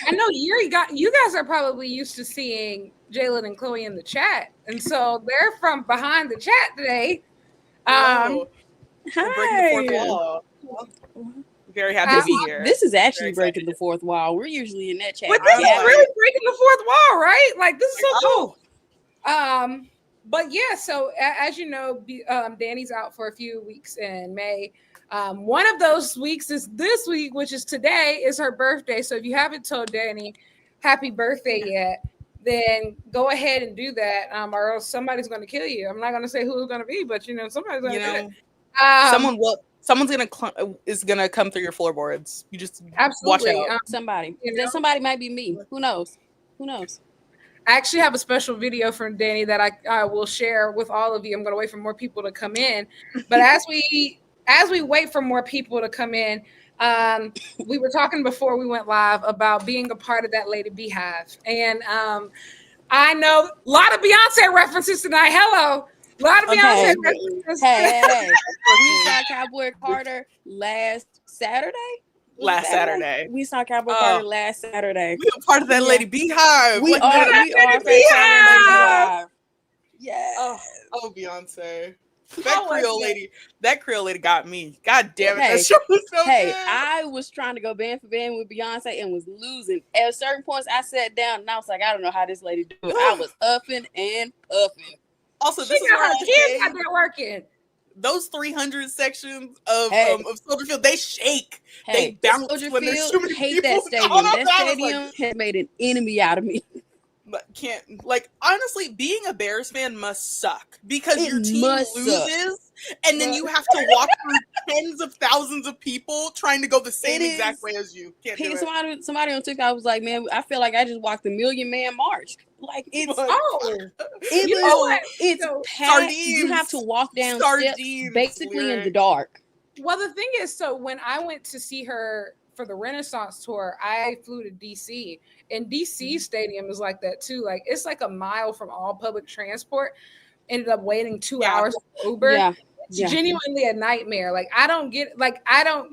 I know you guys are probably used to seeing Jaylyn and Chloe in the chat, and so they're from behind the chat today. Breaking the fourth wall. Very happy to be here. This is actually breaking the fourth wall. We're usually in that chat. But this is really breaking the fourth wall, right? Like, this is so cool. But yeah, so as you know, Dani's out for a few weeks in May. One of those weeks is this week, which is today, is her birthday. So if you haven't told Dani happy birthday yet, then go ahead and do that, or else somebody's going to kill you. I'm not going to say who it's going to be, but somebody's going to do it. Someone's gonna come through your floorboards. You just absolutely watch out. Somebody might be me. Who knows? I actually have a special video from Dani that I will share with all of you. I'm going to wait for more people to come in, but as we wait for more people to come in, we were talking before we went live about being a part of that Lady Beehive, and I know a lot of Beyonce references tonight. Hello. A lot of Beyonce references. Hey. We saw Cowboy Carter last Saturday. We saw Cowboy Carter last Saturday. We are part of that Lady Beehive. We are Beehive. Yeah. Oh, Beyonce. That Creole lady got me. God damn it. That show was so good. I was trying to go band for band with Beyonce and was losing. At certain points, I sat down and I was like, I don't know how this lady do it. I was upping and puffing. Also, this is where kids out there working. Those 300 sections of Soldier Field, they shake. They bounce when there's too many people. That stadium. That stadium has made an enemy out of me. But honestly, being a Bears fan must suck because your team loses, and then you have to walk through tens of thousands of people trying to go the same exact way as you. Somebody on TikTok was like, "Man, I feel like I just walked the Million Man March." Like it's packed. You have to walk down steps basically in the dark. Well, the thing is, so when I went to see her for the Renaissance tour, I flew to DC, and DC Stadium is like that too. Like it's like a mile from all public transport. Ended up waiting 2 hours for Uber. Yeah. It's genuinely a nightmare. Like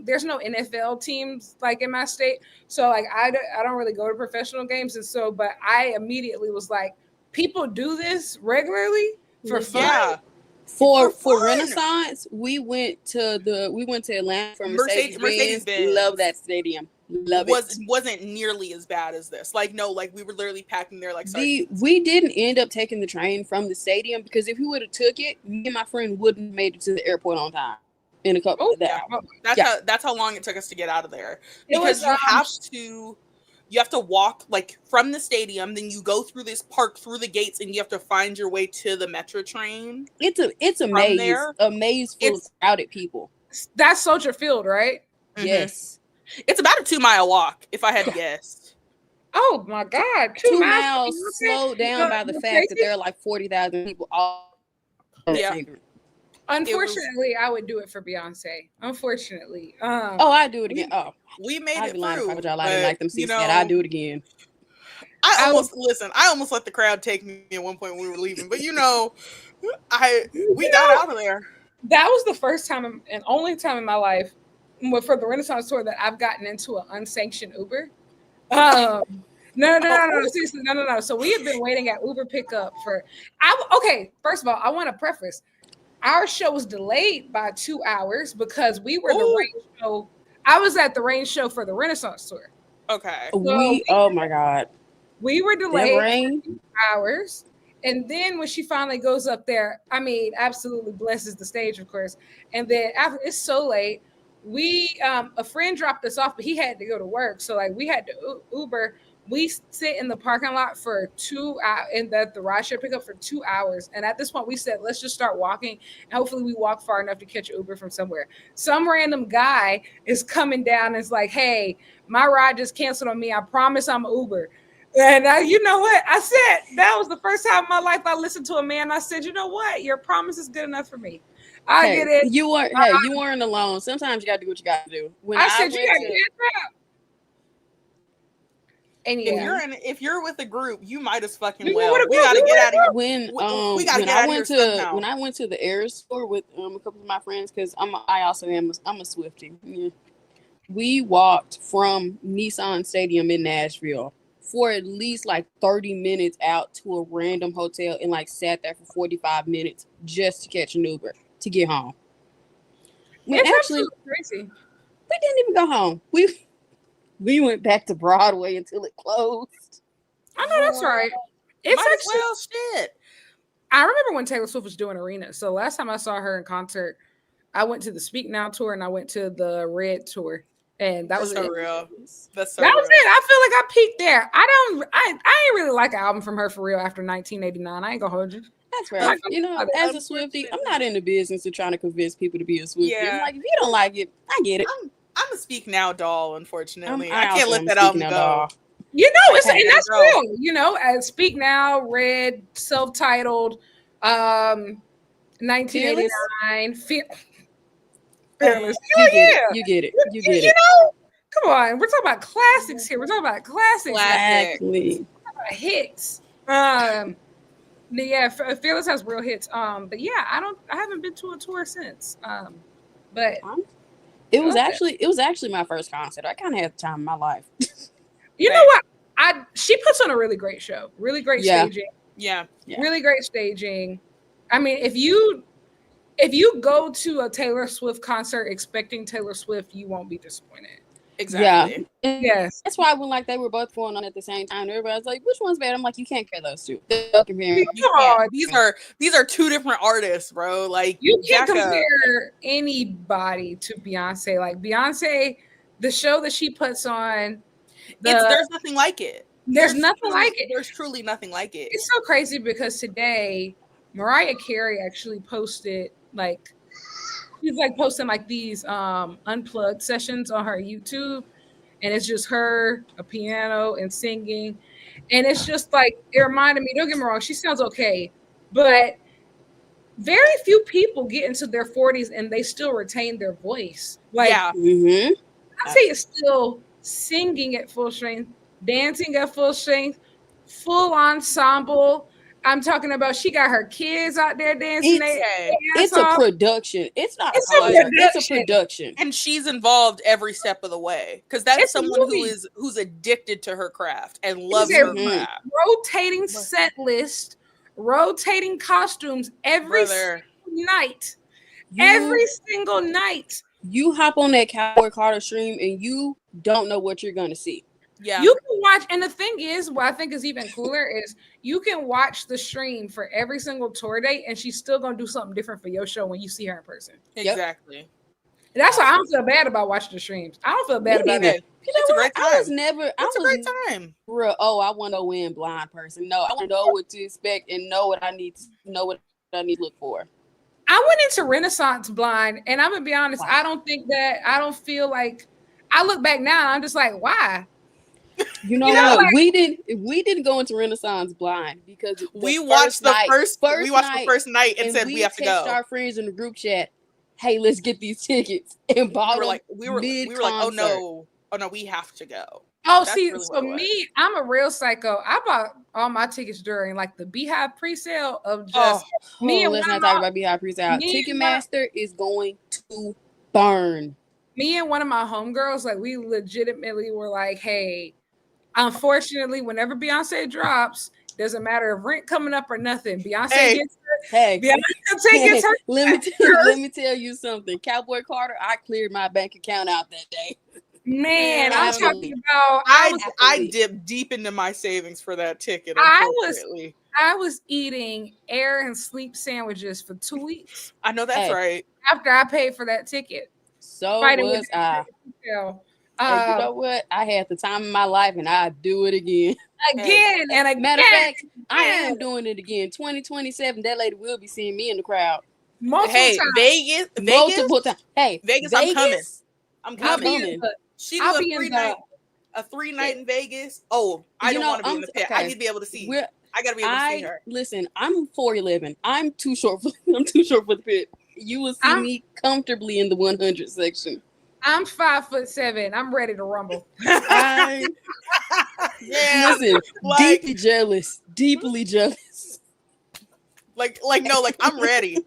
there's no NFL teams like in my state. So like I don't really go to professional games. And so, but I immediately was like, people do this regularly for fun. Yeah. For Renaissance, we went to Atlanta for Mercedes-Benz. Love that stadium. Wasn't nearly as bad as this. We were literally packing there like we didn't end up taking the train from the stadium because if we would have took it, me and my friend wouldn't have made it to the airport on time in a couple of days. That's how long it took us to get out of there. Because you have to walk from the stadium, then you go through this park through the gates, and you have to find your way to the metro train. It's a maze full of crowded people. That's Soldier Field, right? Mm-hmm. Yes. It's about a 2-mile walk, if I had to guess. Oh my God! 2 miles slowed down by the fact that there are like 40,000 people all. Yeah. Unfortunately, I would do it for Beyonce. Unfortunately. I'd do it again. We made it through. I didn't like them seats. I'd do it again. I almost let the crowd take me at one point when we were leaving, but we got out of there. That was the first time and only time in my life for the Renaissance tour that I've gotten into an unsanctioned Uber. No. Seriously, no. So we have been waiting at Uber pickup first of all, I want to preface. Our show was delayed by 2 hours because we were the rain show. I was at the rain show for the Renaissance tour. Okay. Oh my God. We were delayed 2 hours. And then when she finally goes up there, I mean, absolutely blesses the stage, of course. And then after it's so late, a friend dropped us off, but he had to go to work. So we had to Uber. We sit in the parking lot for 2 hours and the rideshare pickup for 2 hours. And at this point we said, let's just start walking. And hopefully we walk far enough to catch an Uber from somewhere. Some random guy is coming down and is like, hey, my ride just canceled on me. I promise I'm an Uber. And you know what? I said, that was the first time in my life I listened to a man. I said, you know what? Your promise is good enough for me. I get it. You weren't alone. Sometimes you got to do what you got to do. You got to get up. And if you're with a group, you might as fucking well. We gotta get out of here. When I went to the Air store with a couple of my friends, because I'm a Swiftie. Yeah. We walked from Nissan Stadium in Nashville for at least like 30 minutes out to a random hotel and like sat there for 45 minutes just to catch an Uber to get home. It's actually crazy. We didn't even go home. We went back to Broadway until it closed. I know that's right. It's Might actually as well, shit. I remember when Taylor Swift was doing arenas. So last time I saw her in concert, I went to the Speak Now tour and I went to the Red tour. And that was so it. real. That's so that real. was it. I feel like I peaked there. I ain't really like an album from her for real after 1989. I ain't gonna hold you. That's right. You know, as a Swiftie, I'm not in the business of trying to convince people to be a Swiftie. Yeah. Like, if you don't like it, I get it. I'm a Speak Now doll, unfortunately. I can't can't let that album go. Doll. You know, and that's real. You know, as Speak Now, Red, self-titled, 1989, Fearless. You get it. You know, come on. We're talking about classics here. We're talking about classics. Exactly. Hits. Yeah, Fearless has real hits. But yeah, I haven't been to a tour since. But it was actually my first concert. I kind of had the time of my life. You know what? She puts on a really great show. Really great staging. Yeah. Really great staging. I mean, if you go to a Taylor Swift concert expecting Taylor Swift, you won't be disappointed. Exactly. Yeah. Yes. That's why when like they were both going on at the same time, everybody's like, "Which one's better?" I'm like, "You can't compare those two. These are two different artists, bro. Like you can't compare anybody to Beyonce. Like Beyonce, the show that she puts on, there's nothing like it. There's nothing like it. There's truly nothing like it. It's so crazy because today Mariah Carey actually posted she's like posting like these unplugged sessions on her YouTube, and it's just her, a piano, and singing, and it's just like it reminded me. Don't get me wrong, she sounds okay, but very few people get into their 40s and they still retain their voice. Like, I say it's still singing at full strength, dancing at full strength, full ensemble. I'm talking about she got her kids out there dancing. It's a production. It's not a concert. It's a production. And she's involved every step of the way. Because that's someone who's addicted to her craft and loves her craft. Rotating set list, rotating costumes every single night. Every single night. You hop on that Cowboy Carter stream and you don't know what you're gonna see. Yeah, you can watch, and the thing is, what I think is even cooler is you can watch the stream for every single tour date, and she's still gonna do something different for your show when you see her in person. Exactly. And that's why I don't feel bad about watching the streams. I don't feel bad about it. You know what? I was a great time. I want to win blind person. No, I want to know what to expect and know what I need to look for. I went into Renaissance blind, and I'm gonna be honest. Wow. I don't feel like. I look back now, and I'm just like, why? You know what? Like, we didn't go into Renaissance blind because we watched the first night and said we have to go. Our friends in the group chat, hey, let's get these tickets and bought them. We were like, oh no, we have to go. Oh, that's see, really so me, I'm a real psycho. I bought all my tickets during like the Beehive pre-sale of just me. And let's not talk about Beehive pre-sale. Ticketmaster is going to burn. Me and one of my homegirls, like we legitimately were like, hey, unfortunately, whenever Beyonce drops, doesn't matter if rent coming up or nothing. Beyonce gets her. Let me tell you something. Cowboy Carter, I cleared my bank account out that day. Man, I'm talking about. I dipped deep into my savings for that ticket. I was eating air and sleep sandwiches for 2 weeks. I know that's right. After I paid for that ticket. So was I. You know what? I had the time of my life, and I'd do it again. Again. Matter of fact, I am doing it again. 2027, that lady will be seeing me in the crowd. Multiple times. Multiple times. Hey, Vegas, I'm coming. She do a 3-night in Vegas. Oh, I don't want to be in the pit. I need to be able to see. I gotta be able to see her. Listen, I'm 4'11". I'm too short for the pit. You will see me comfortably in the 100 section. I'm 5'7". I'm ready to rumble. Listen, deeply jealous. Like I'm ready.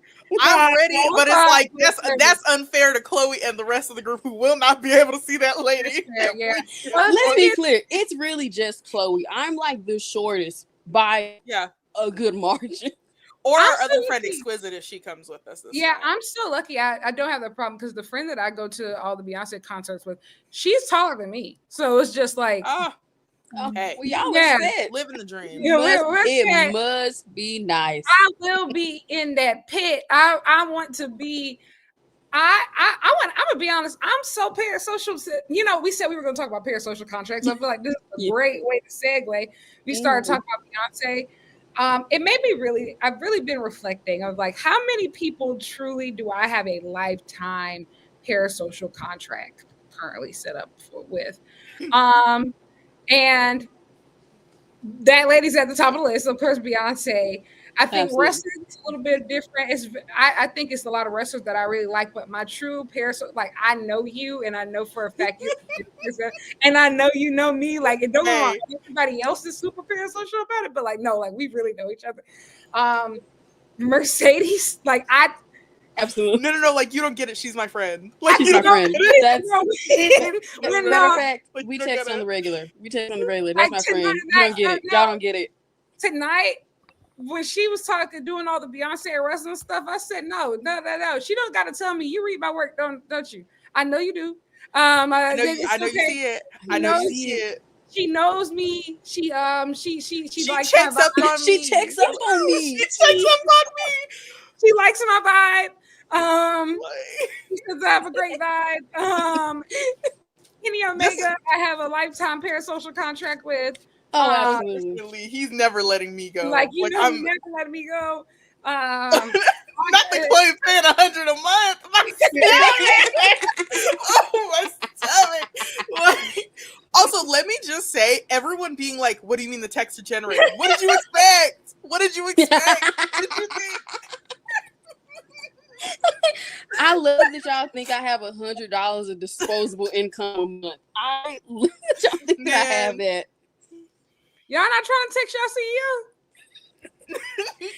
I'm ready, but it's like that's unfair to Chloe and the rest of the group who will not be able to see that lady. Yeah. Let's be clear. It's really just Chloe. I'm like the shortest by a good margin. Or our other friend Exquisite if she comes with us. Time. I'm so lucky. I don't have that problem because the friend that I go to all the Beyonce concerts with, she's taller than me. So it's just like, hey, well, y'all are living the dream. It must be nice. I will be in that pit. I want to be. I'm gonna be honest. I'm so parasocial. You know, we said we were gonna talk about parasocial contracts. I feel like this is a great way to segue. We started talking about Beyonce. It made me I've really been reflecting of like how many people truly do I have a lifetime parasocial contract currently set up with, and that lady's at the top of the list. Of course, Beyonce. I think wrestling is a little bit different. I think it's a lot of wrestlers that I really like, but my true parasocial, like I know you, and I know for a fact you, and I know you know me. Like, don't get me wrong, everybody else is super parasocial about it, but like no, like we really know each other. Mercedes, like I. Absolutely. No. Like you don't get it. She's my friend. Like she's my friend. That's matter of fact. We text on the regular. That's my friend. You don't get it. Y'all don't get it. Tonight, when she was doing all the Beyonce wrestling stuff, I said no. She don't got to tell me. You read my work, don't you? I know you do. I know you see it. I know you see it. She knows me. She likes checks up on me. She checks up on me. She likes my vibe. Because I have a great vibe. Kenny Omega, I have a lifetime parasocial contract with. Oh, absolutely. He's never letting me go. He's never letting me go. Not the Chloe paying $100 a month. My stomach. Also, let me just say, everyone being like, "What do you mean the text are generated? What did you expect? What did you expect? What did you think?" I love that y'all think I have $100 of disposable income a month. I love that y'all think that I have that. Y'all not trying to text your CEO?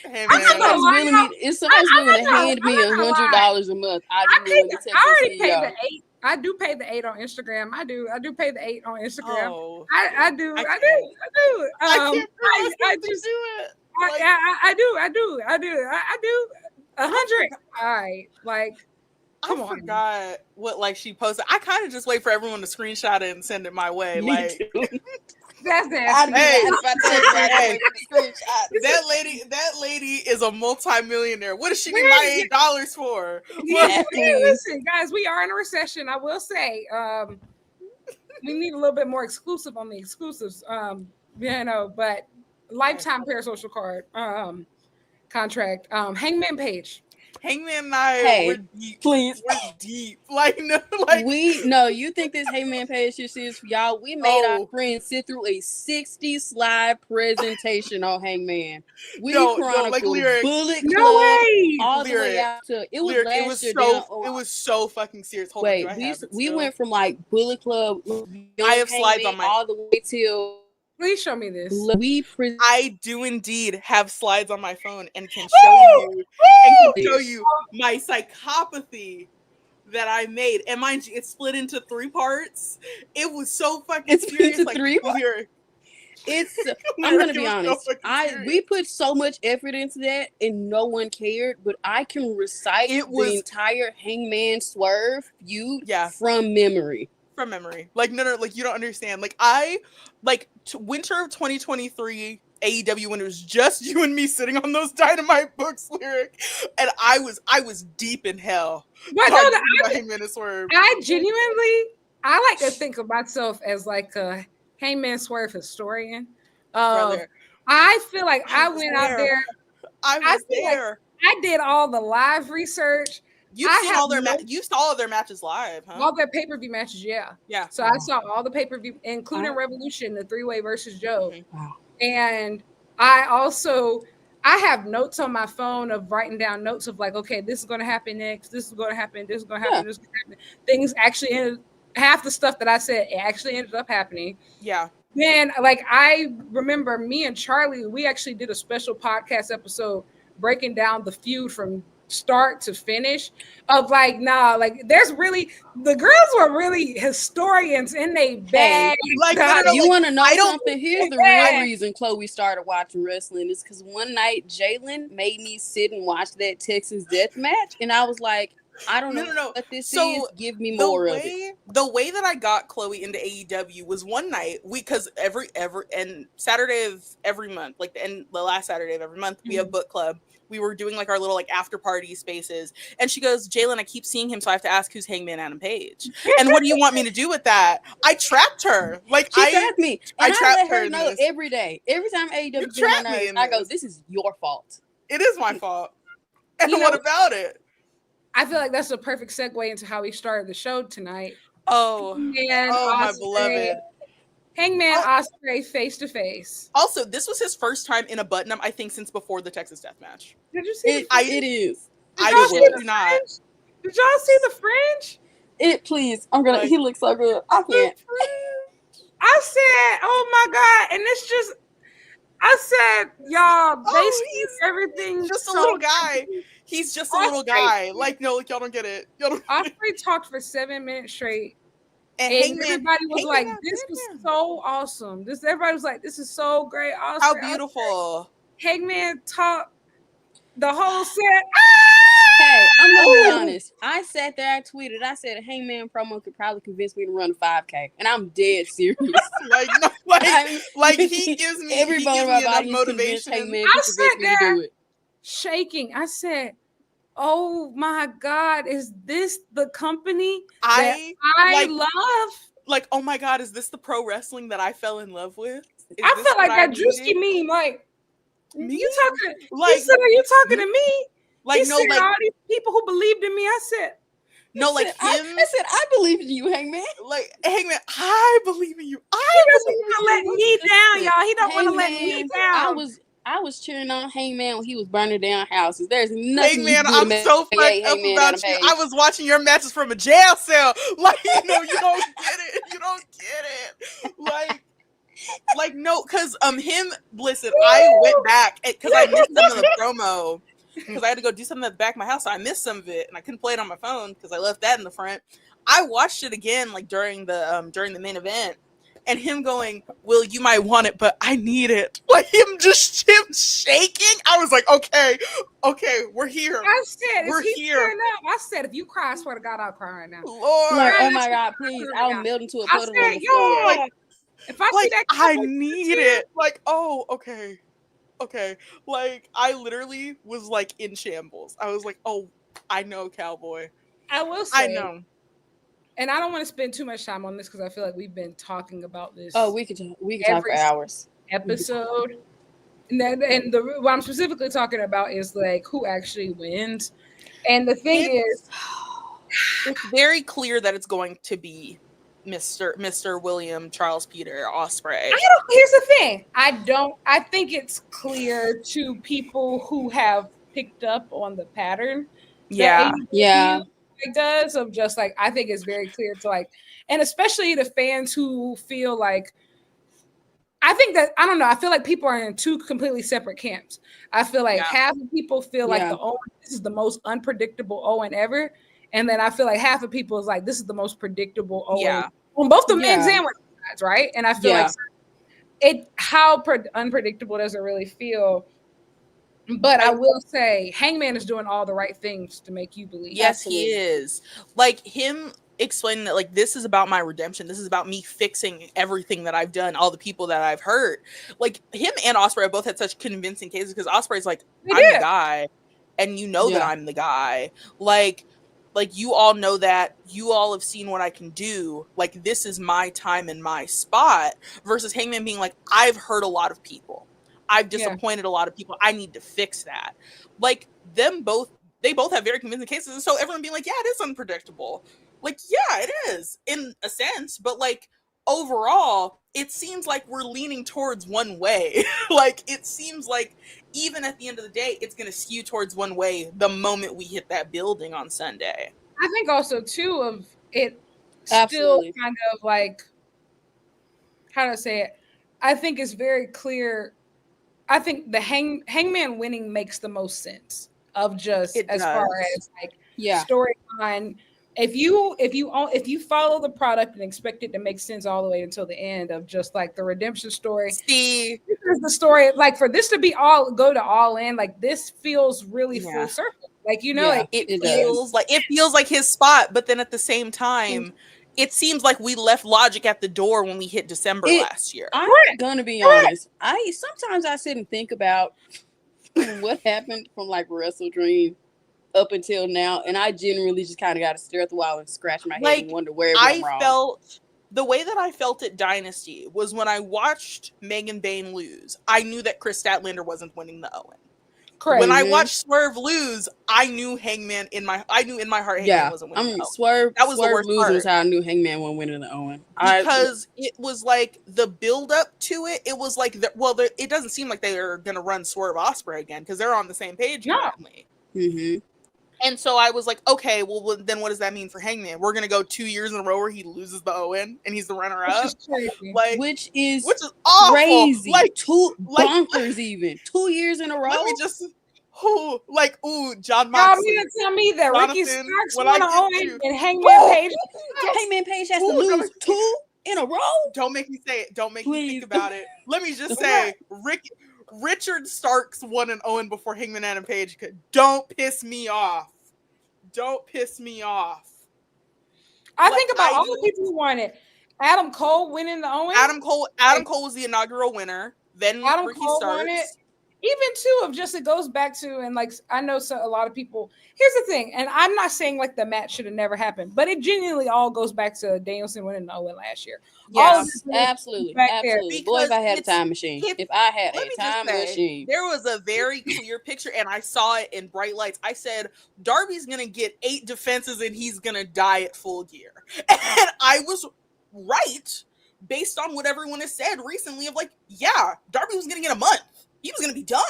Hey, man. If somebody's willing to hand me $100 a month, I'd be willing to text the CEO. I already paid the $8. I do pay the $8 on Instagram. I do pay the $8 on Instagram. Oh, I do. I do. 100. All right, like. Come on. Forgot what she posted. I kind of just wait for everyone to screenshot it and send it my way. That's nasty. That lady is a multi-millionaire. What does she need my $8 for? Listen, guys, we are in a recession. I will say, we need a little bit more exclusive on the exclusives. But lifetime parasocial card contract. Hangman Page. Hangman and I, we're deep. Please. We're deep. You think this Hangman Page shit is for y'all? We made our friends sit through a 60-slide presentation on Hangman. We chronicled Bullet Club all the way out to it was so fucking serious. Hold on, we went from Bullet Club. I have slides on my all the way till. Please show me this. I do indeed have slides on my phone and can show you my psychopathy that I made. And mind you, it's split into 3 parts. It was so fucking serious. Into 3 parts. I'm gonna be honest. We put so much effort into that, and no one cared. But I can recite the entire Hangman Swerve feud from memory. From memory. No, you don't understand. Winter of 2023 AEW, when it was just you and me sitting on those Dynamite books, Lyric, and I was deep in hell. But I genuinely, I like to think of myself as a Hangman Swerve historian. I feel like I went out there. I was there. I did all the live research. You saw all their matches live, huh? All their pay-per-view matches, yeah. So I saw all the pay-per-view, including Revolution, the 3-way versus Joe. Wow. And I have notes on my phone of writing down notes of okay, this is going to happen next. This is going to happen. This is going to happen. This is going to happen. Things actually ended. Half the stuff that I said, it actually ended up happening. Yeah. Then, I remember me and Charlie, we actually did a special podcast episode breaking down the feud from start to finish of like, nah, like there's really, the girls were really historians in they bag. Like, you want to know something? Here's the real reason Chloe started watching wrestling is because one night Jaylyn made me sit and watch that Texas death match, and I was like, I don't know what this is. Give me more of it. The way that I got Chloe into AEW was one night because every and Saturday of every month, like the last Saturday of every month, we have book club. We were doing like our little like after party spaces, and she goes, Jaylyn, I keep seeing him, so I have to ask who's Hangman Adam Page. And what do you want me to do with that? I trapped her. Like she trapped me. And I let her know this. every day. Every time AEW gets on nerves, I go, this is your fault. It is my fault. And what about it? I feel like that's a perfect segue into how we started the show tonight. My beloved. Hangman Ospreay face to face. Also, this was his first time in a button-up, I think, since before the Texas Death Match. Did you see it is. I do not. Did y'all see the fringe? Please. He looks so good. I can't. I said, oh my God. And it's just, I said, y'all, basically everything. Just a little guy. He's just a little guy. Like, no, y'all don't get it. Ospreay talked for 7 minutes straight. And everybody was like, this was so awesome. Everybody was like, this is so great. Ospreay, how beautiful. Hangman talked the whole set. Hey, I'm going to be honest. I sat there, I tweeted, I said a Hangman promo could probably convince me to run a 5K. And I'm dead serious. He gives me enough motivation. I sat there shaking. I said, oh my God, is this the company that I love? Like, oh my God, is this the pro wrestling that I fell in love with? I felt like that Drewski meme, like, you talking, he said, are you talking to me? Like, he said, all these people who believed in me, I said, I said, I believe in you, Hangman. Like, Hangman, I believe in you. He doesn't want to let me down, y'all. He don't want to let me down. I was cheering on Hangman when he was burning down houses. There's nothing. Hangman, I'm so fucked up about you. I was watching your matches from a jail cell. Like, you don't get it. You don't get it. Like no, because listen, I went back because I missed some of the promo because I had to go do something at the back of my house. So I missed some of it and I couldn't play it on my phone because I left that in the front. I watched it again like during the main event. And him going, Will, you might want it, but I need it. Like him shaking. I was like, okay, we're here. I said, we're here. I said, if you cry, I swear to God, I'll cry right now. Lord, like, oh my God, please, I'll melt into a puddle on the floor. Like, if I see that, I need it. Like, oh, okay. Like, I literally was like in shambles. I was like, oh, I know, cowboy. I will say, I know. And I don't want to spend too much time on this because I feel like we've been talking about this. Oh, we could talk for hours. Episode. What I'm specifically talking about is like who actually wins. And the thing is, it's very clear that it's going to be Mr. William Charles Peter Ospreay. Here's the thing. I think it's clear to people who have picked up on the pattern. Yeah. Does of just like I think it's very clear to like, and especially the fans who feel like, I think that I don't know, I feel like people are in two completely separate camps. I feel like half of people feel like this is the most unpredictable Owen ever, and then I feel like half of people is like this is the most predictable Owen on both the men's and women's sides, right? And I feel like how unpredictable does it really feel? But I will say, Hangman is doing all the right things to make you believe. Yes, he is. Like him explaining that, like, this is about my redemption. This is about me fixing everything that I've done, all the people that I've hurt. Like him and Ospreay both had such convincing cases because Ospreay's like, I'm the guy, and you know that I'm the guy. Like you all know that. You all have seen what I can do. Like this is my time and my spot. Versus Hangman being like, I've hurt a lot of people. I've disappointed a lot of people. I need to fix that. Like they both have very convincing cases. And so everyone being like, yeah, it is unpredictable. Like, yeah, it is in a sense. But like overall, it seems like we're leaning towards one way. Like it seems like even at the end of the day, it's going to skew towards one way the moment we hit that building on Sunday. I think also too of it still kind of like, how to say it? I think it's very clear. I think the Hangman winning makes the most sense. of just as far as like storyline. If you follow the product and expect it to make sense all the way until the end of just like the redemption story, see, this is the story. Like for this to be go to all in, like this feels really full circle. Like like, it feels like his spot, but then at the same time, it seems like we left logic at the door when we hit December last year. I'm gonna be honest. Sometimes I sit and think about what happened from like Wrestle Dream up until now, and I generally just kind of got to stare at the wall and scratch my head and wonder where it went wrong. The way that I felt at Dynasty was when I watched Megan Bayne lose, I knew that Chris Statlander wasn't winning the Owen. Correct. When I watched Swerve lose, I knew in my heart Hangman wasn't winning the Owen. Swerve, that was Swerve the worst losing part. is how I knew Hangman wasn't winning the Owen. Because it was like the build up to it. It was like it doesn't seem like they are going to run Swerve Ospreay again because they're on the same page currently. Mm-hmm. And so I was like, okay, well, then what does that mean for Hangman? We're going to go 2 years in a row where he loses the Owen and he's the runner-up? Which is awful. Crazy. Bonkers even. 2 years in a row? Let me just... John Moxley. Y'all tell me that Ricky Starks won Owen and Hangman Page. Hangman Page has to lose 2 in a row? Don't make me say it. Don't make me think about it. Let me just say, Richard Starks won an Owen before Hangman Adam Page could. Don't piss me off. Don't piss me off. I think about all the people who won it. Adam Cole winning the Owen. Adam Cole was the inaugural winner. Then Adam Ricky Cole Starks won it. Even too of just it goes back to, and like I know a lot of people. Here's the thing, and I'm not saying like the match should have never happened, but it genuinely all goes back to Danielson winning the Owen last year. Yes, absolutely. Boy, if I had a time machine. If I had a time machine. There was a very clear picture, and I saw it in bright lights. I said, Darby's gonna get 8 defenses and he's gonna die at Full Gear. And I was right, based on what everyone has said recently, of like, yeah, Darby was gonna get a month. He was going to be done.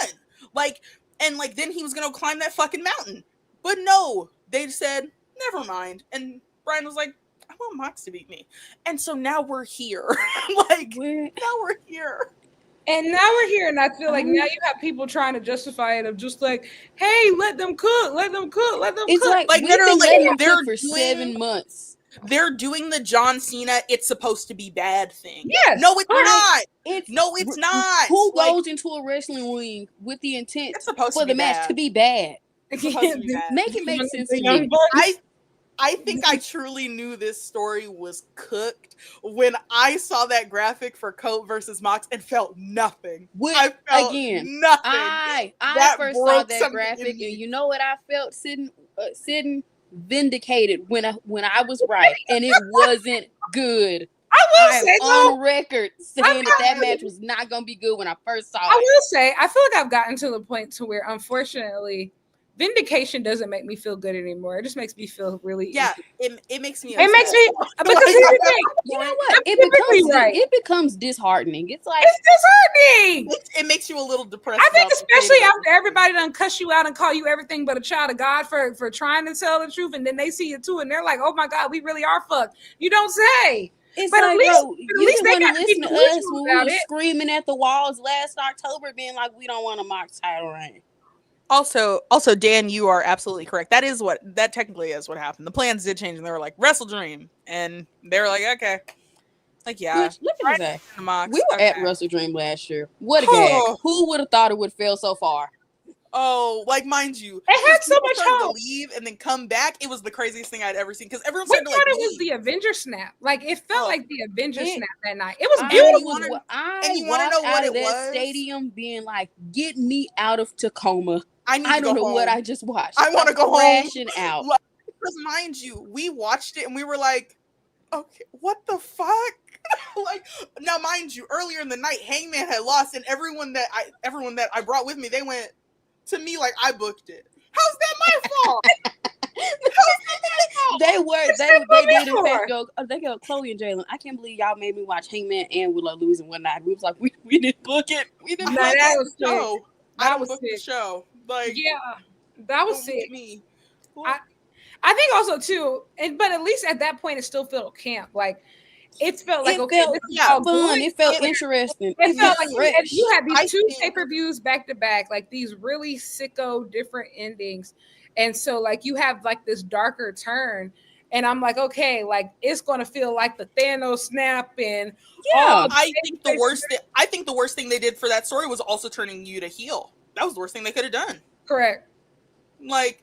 Then he was going to climb that fucking mountain. But no, they said, never mind. And Brian was like, I want Mox to beat me. And so now we're here. Now we're here. And now we're here. And I feel like now you have people trying to justify it of just like, hey, let them cook. Let them cook. Let them cook. Like literally, they're for 7 months. They're doing the John Cena, it's supposed to be bad thing. Yes. No, it's not. It's not. Who goes into a wrestling ring with the intent for the match to be bad? Make it make sense to me. I think I truly knew this story was cooked when I saw that graphic for Colt versus Mox and felt nothing. I felt nothing. I first saw that graphic, and you know what I felt sitting vindicated when I was right, and it wasn't good. I will say on record saying that match was not gonna be good when I first saw it. I will say I feel like I've gotten to the point to where unfortunately vindication doesn't make me feel good anymore. It just makes me feel really it makes me upset. Because you know what? It becomes disheartening. It's disheartening. It makes you a little depressed. I think especially after everybody done cuss you out and call you everything but a child of God for trying to tell the truth, and then they see it too and they're like, oh my God, we really are fucked. You don't say. It's but like, at least they got to listen be to us when we were it. screaming at the walls last October, being like, we don't want a Mox title reign. Also, Dan, you are absolutely correct. That technically is what happened. The plans did change, and they were like Wrestle Dream, and they were like, okay, like Look at that. We were at Wrestle Dream last year. What a gag! Who would have thought it would fail so far? Oh, mind you, it had so much hope to leave and then come back. It was the craziest thing I'd ever seen because everyone started it was the Avenger snap. Like it felt like the Avenger snap that night. It was beautiful. And you want to know what it was? Stadium being like, get me out of Tacoma. I don't know what I just watched. I want to go crashing out. Because mind you, we watched it and we were like, okay, what the fuck? Now mind you, earlier in the night, Hangman had lost, and everyone that I brought with me, they went to me like I booked it. How's that my fault? They did in fact go. They go, Chloe and Jaylyn, I can't believe y'all made me watch Hangman and Willow losing one night. We was like, we didn't book it. We didn't book the show. I was booked the show. That was sick. Me. I think also too, but at least at that point it still felt camp. Like it felt like It okay, felt this is all fun. good. It felt interesting. It felt like fresh. you had these two pay-per-views back to back, like these really sicko different endings. And so like you have like this darker turn. And I'm like, okay, like it's gonna feel like the Thanos snap and I think the worst thing they did for that story was also turning you to heel. That was the worst thing they could have done. Correct. Like,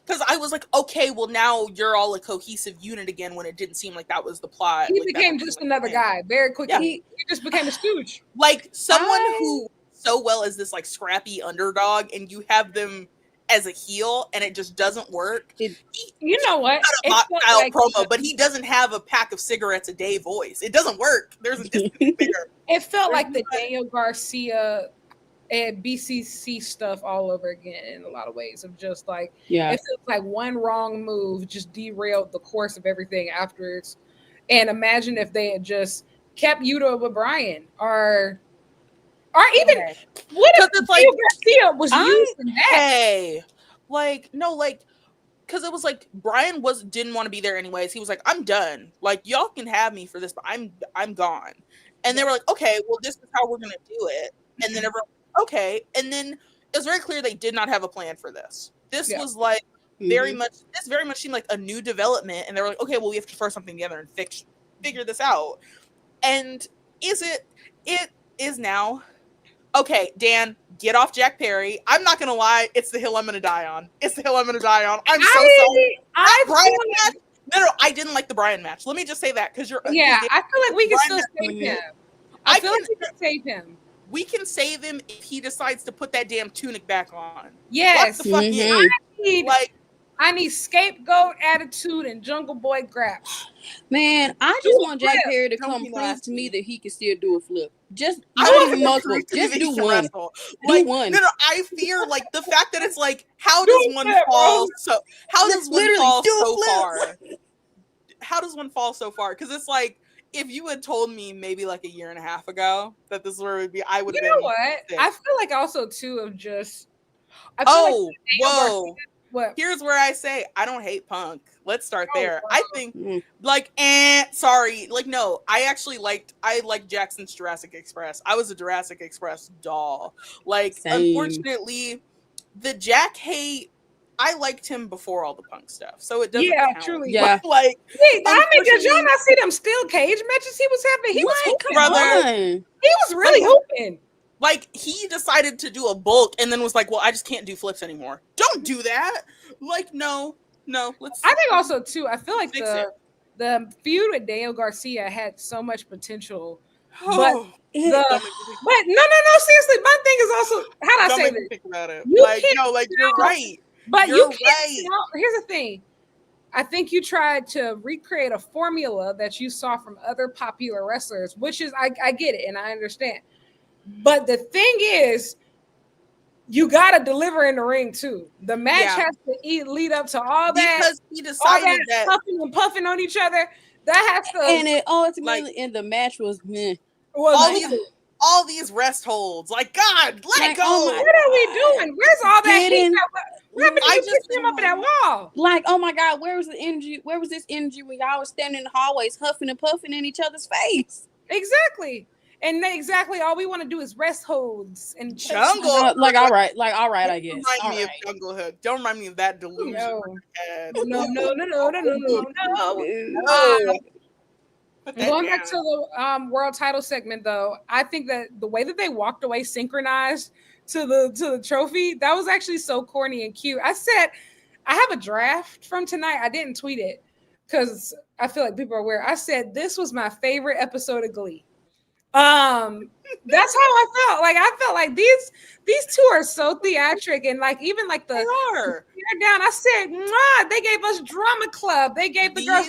because I was like, okay, well now you're all a cohesive unit again when it didn't seem like that was the plot. He like, became just another guy very quickly. Yeah. He just became a stooge. Like someone who so well as this like scrappy underdog, and you have them as a heel, and it just doesn't work. You know what? Not a style promo, but he doesn't have a pack of cigarettes a day voice. It doesn't work. There's a disconnect there. It felt like the Daniel Garcia and BCC stuff all over again in a lot of ways of just like it feels like one wrong move just derailed the course of everything afterwards. And imagine if they had just kept Yuta with Brian or even what if it's like Garcia was used in that? Hey, like no, like because it was like Brian didn't want to be there anyways. He was like, I'm done. Like y'all can have me for this, but I'm gone. And they were like, okay, well this is how we're gonna do it. And then everyone, okay. And then it was very clear they did not have a plan for this. This was like very much seemed like a new development. And they were like, okay, well we have to throw something together and figure this out. And it is now. Okay, Dan, get off Jack Perry. I'm not gonna lie, it's the hill I'm gonna die on. It's the hill I'm gonna die on. I'm so sorry. No, I didn't like the Brian match. Let me just say that because you're. Yeah, I feel like we can still save him. I feel like we can save him. We can save him if he decides to put that damn tunic back on. Yes, what the fuck I need scapegoat attitude and Jungle Boy grab. Man, I just want Jack Perry to come prove to me that he can still do a flip. Just not even multiple. Just do one. Like, do one. No, I fear like the fact that it's like, how does one fall so? How does one fall so far? How does one fall so far? Because it's like, if you had told me maybe like a year and a half ago that this is where it would be, I would have been. You know what? Sick. I feel like also too of just. Whoa. What? Here's where I say I don't hate Punk. Let's start there. Wow. I think like sorry, like no, I liked Jackson's Jurassic Express. I was a Jurassic Express doll. Like unfortunately, the Jack hate, I liked him before all the Punk stuff, so it doesn't count. Truly. Yeah, but, like did y'all not see them steel cage matches he was having? He was hooping, brother. He was really hooping. Like, he decided to do a bulk and then was like, well, I just can't do flips anymore. Don't do that. Like, no. Let's. I think also, too, I feel like the feud with Daniel Garcia had so much potential. But no, seriously, my thing is also, how do I say this? Think about it. You're right. But you can't. Here's the thing. I think you tried to recreate a formula that you saw from other popular wrestlers, which is, I get it and I understand. But the thing is, you got to deliver in the ring too. The match has to lead up to all that. Because he decided that puffing and puffing on each other. That has to. And it ultimately, and the match was meh. All these rest holds. Like, God, let go. Oh what are we doing? Where's all that heat? What happened to you picking him up at that wall? Like, oh my God, where was the energy? Where was this energy when y'all was standing in the hallways huffing and puffing in each other's face? Exactly. And exactly all we want to do is rest holds and jungle. All right, I guess. Don't remind me of Jungle Hook. Don't remind me of that delusion. No. Going back to the world title segment, though, I think that the way that they walked away synchronized to the trophy, that was actually so corny and cute. I said, I have a draft from tonight. I didn't tweet it because I feel like people are aware. I said this was my favorite episode of Glee. That's how I felt. Like I felt like these two are so theatric and like even like the down. I said, they gave us drama club. They gave the girls.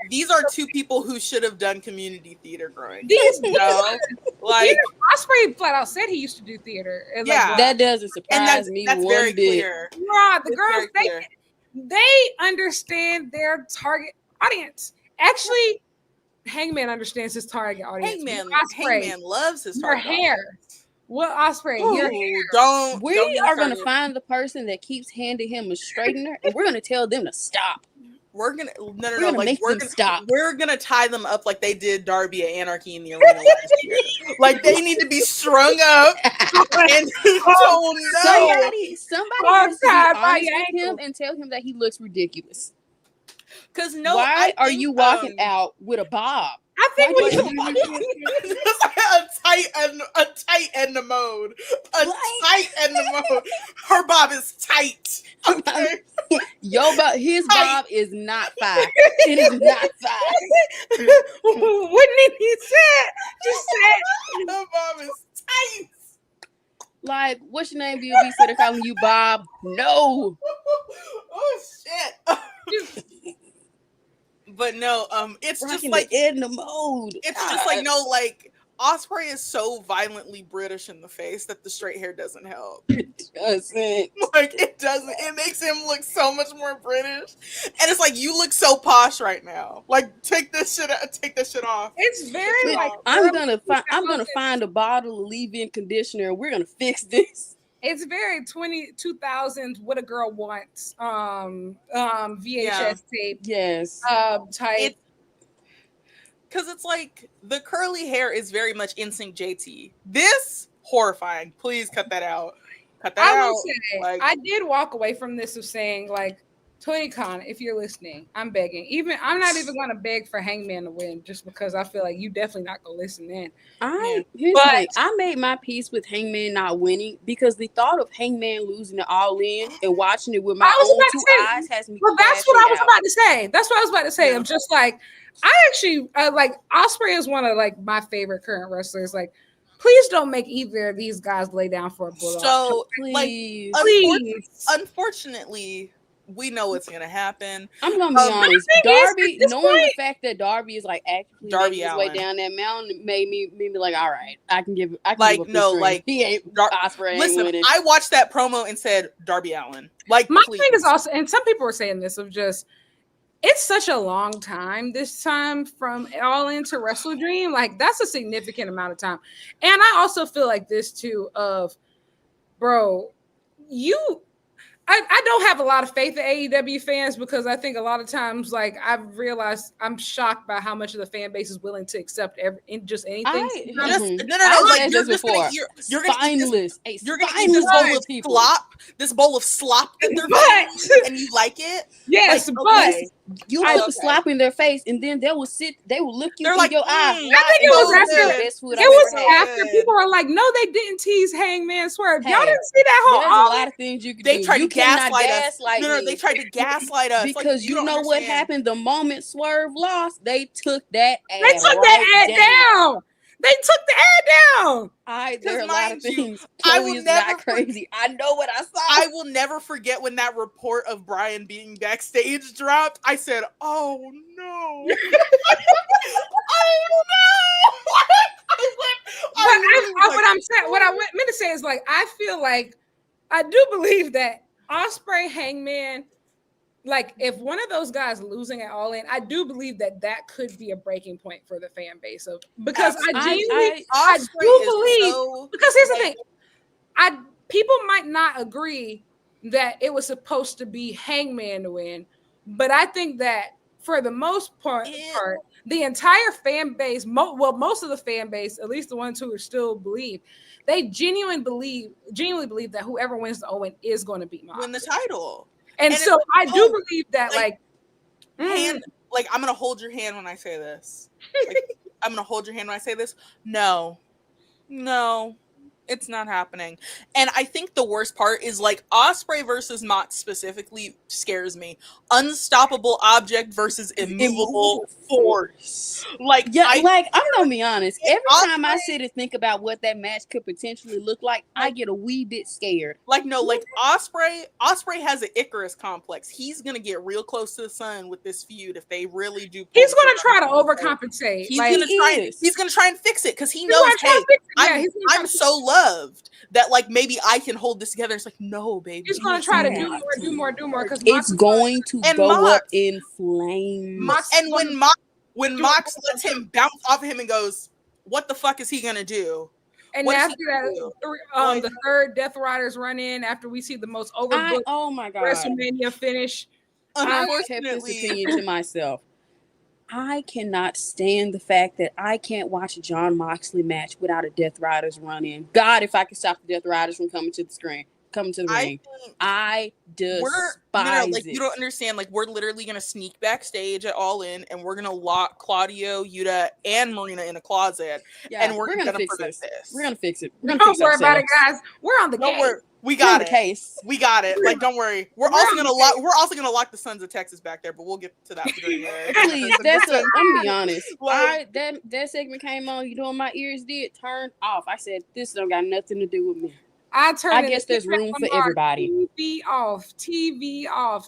These are two people who should have done community theater growing. Like Osprey flat out said he used to do theater. And that doesn't surprise me. That's one very bit. clear. The girls they understand their target audience. Actually. Hangman understands his target audience. Hangman loves his target audience. Your hair. What Osprey? Your hair. We are going to find the person that keeps handing him a straightener, and we're going to tell them to stop. we're gonna make them stop. We're gonna tie them up like they did Darby at Anarchy in the Arena last year. Like they need to be strung up and don't know. Somebody has to be honest with him and tell him that he looks ridiculous. Because why are you walking out with a bob? I think a tight end of mode. Tight end of mode. Her bob is tight. Okay. His bob is not fire. It is not fire. Wouldn't he said? Just said her bob is tight. Like, what's your name, B.O.B. So they're calling you Bob? No. Oh shit. But no, it's just like in the mode. It's just like like Ospreay is so violently British in the face that the straight hair doesn't help. It doesn't. Like it doesn't. It makes him look so much more British, and it's like you look so posh right now. Like take this shit off. It's very like I'm gonna find a bottle of leave-in conditioner and we're gonna fix this. It's very 2000s what a girl wants VHS tape. Yes. Type. Because it's like the curly hair is very much NSYNC JT. This horrifying. Please cut that out. Cut that out. I will say, like, I did walk away from this of saying, like, Tony Khan, if you're listening, I'm begging. I'm not even going to beg for Hangman to win just because I feel like you definitely not going to listen in. I made my peace with Hangman not winning because the thought of Hangman losing it all in and watching it with my own two eyes has me. Well, that's what I was about to say. That's what I was about to say. I'm just like, I actually like Ospreay is one of like my favorite current wrestlers. Like, please don't make either of these guys lay down for a bullet. So, please. Unfortunately, we know what's gonna happen. I'm gonna be honest. Darby, knowing the fact that Darby is like actually making his way down that mountain, made me like, all right, I can give. He ain't Ospreay. Listen, winning. I watched that promo and said Darby Allin. Like my thing is also, and some people are saying this of just, it's such a long time this time from All In to Wrestle Dream. Like that's a significant amount of time, and I also feel like this too. Of bro, I don't have a lot of faith in AEW fans because I think a lot of times, like I've realized, I'm shocked by how much of the fan base is willing to accept anything. You're gonna eat this bowl of slop that they're feeding, and you like it. Yes, like, but you put the slop in their face, and then they will look you in your eye. I think it was after people were like, no, they didn't tease Hangman Swerve. Y'all didn't see that whole. There's a lot of things you can do. They tried to gaslight us. No, they tried to gaslight us because you know what happened the moment Swerve lost. They took that ad. They took that ad down. They took the ad down. There are a lot of things. Chloe is not crazy. I know what I saw. I will never forget when that report of Brian being backstage dropped. I said, "Oh no!" What I meant to say is like I feel like I do believe that Ospreay, Hangman, like if one of those guys losing at All In, I do believe that could be a breaking point for the fan base of because I do believe because here's the thing, people might not agree that it was supposed to be Hangman to win, but I think that for the most part, the entire fan base, most of the fan base, at least the ones who are still believe, they genuinely believe that whoever wins the Owen is going to beat Moxley. Win the title. And so I do believe that, I'm gonna hold your hand when I say this. I'm gonna hold your hand when I say this. No, it's not happening. And I think the worst part is like Ospreay versus Mox specifically scares me. Unstoppable object versus immovable force. I'm gonna be honest. Every time I sit and think about what that match could potentially look like, I get a wee bit scared. Ospreay has an Icarus complex. He's gonna get real close to the sun with this feud if they really do. He's gonna try to overcompensate. He's gonna try and fix it because he knows, I'm so loved that like maybe I can hold this together. It's like, no, baby. He's gonna try to do more because it's going to go up in flames. And when Mox lets him bounce off of him and goes, what the fuck is he gonna do? And after that, the third Death Riders run in after we see the most overbooked WrestleMania finish. I kept this opinion to myself. I cannot stand the fact that I can't watch a John Moxley match without a Death Riders run in. God, if I could stop the Death Riders from coming to the ring. I despise it. You don't understand. Like, we're literally gonna sneak backstage at All In, and we're gonna lock Claudio, Yuta, and Marina in a closet, and we're gonna fix this. We're gonna fix it. Don't worry about it, guys. We're on the case. We got it. We got it. Like, don't worry. We're also gonna lock the Sons of Texas back there, but we'll get to that. Please, I'm gonna be honest. That segment came on. You know what my ears did? Turned off. I said, this don't got nothing to do with me. I guess there's room for everybody. TV off.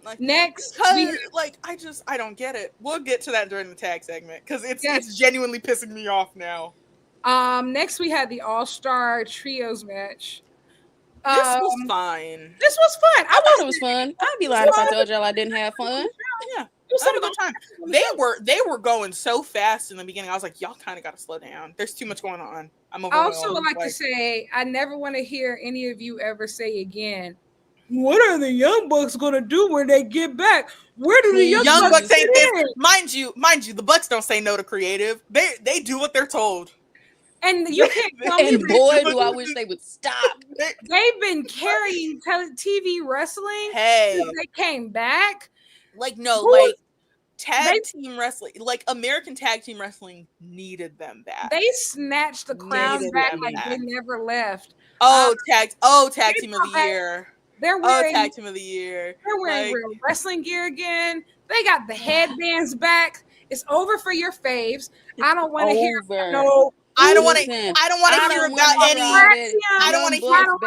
Like, next, I don't get it. We'll get to that during the tag segment because it's genuinely pissing me off now. Next we had the All-Star Trios match. This was fine. This was fun. I thought it was fun. I'd be lying if I told y'all I didn't have fun. Yeah. It was a good time. They were going so fast in the beginning. I was like, y'all kind of got to slow down. There's too much going on. I also would like to say, I never want to hear any of you ever say again, what are the Young Bucks going to do when they get back? Where do the Young Bucks say this? Mind you, the Bucks don't say no to creative. They do what they're told. And you can't tell me. And boy, do I wish they would stop. They've been carrying TV wrestling since they came back. Tag team wrestling, like American tag team wrestling needed them back. They snatched the crown back like they never left. Tag team of the year. They're wearing tag team of the year. They're wearing real wrestling gear again. They got the headbands back. It's over for your faves. I don't want to hear I don't want to hear about any. I don't want to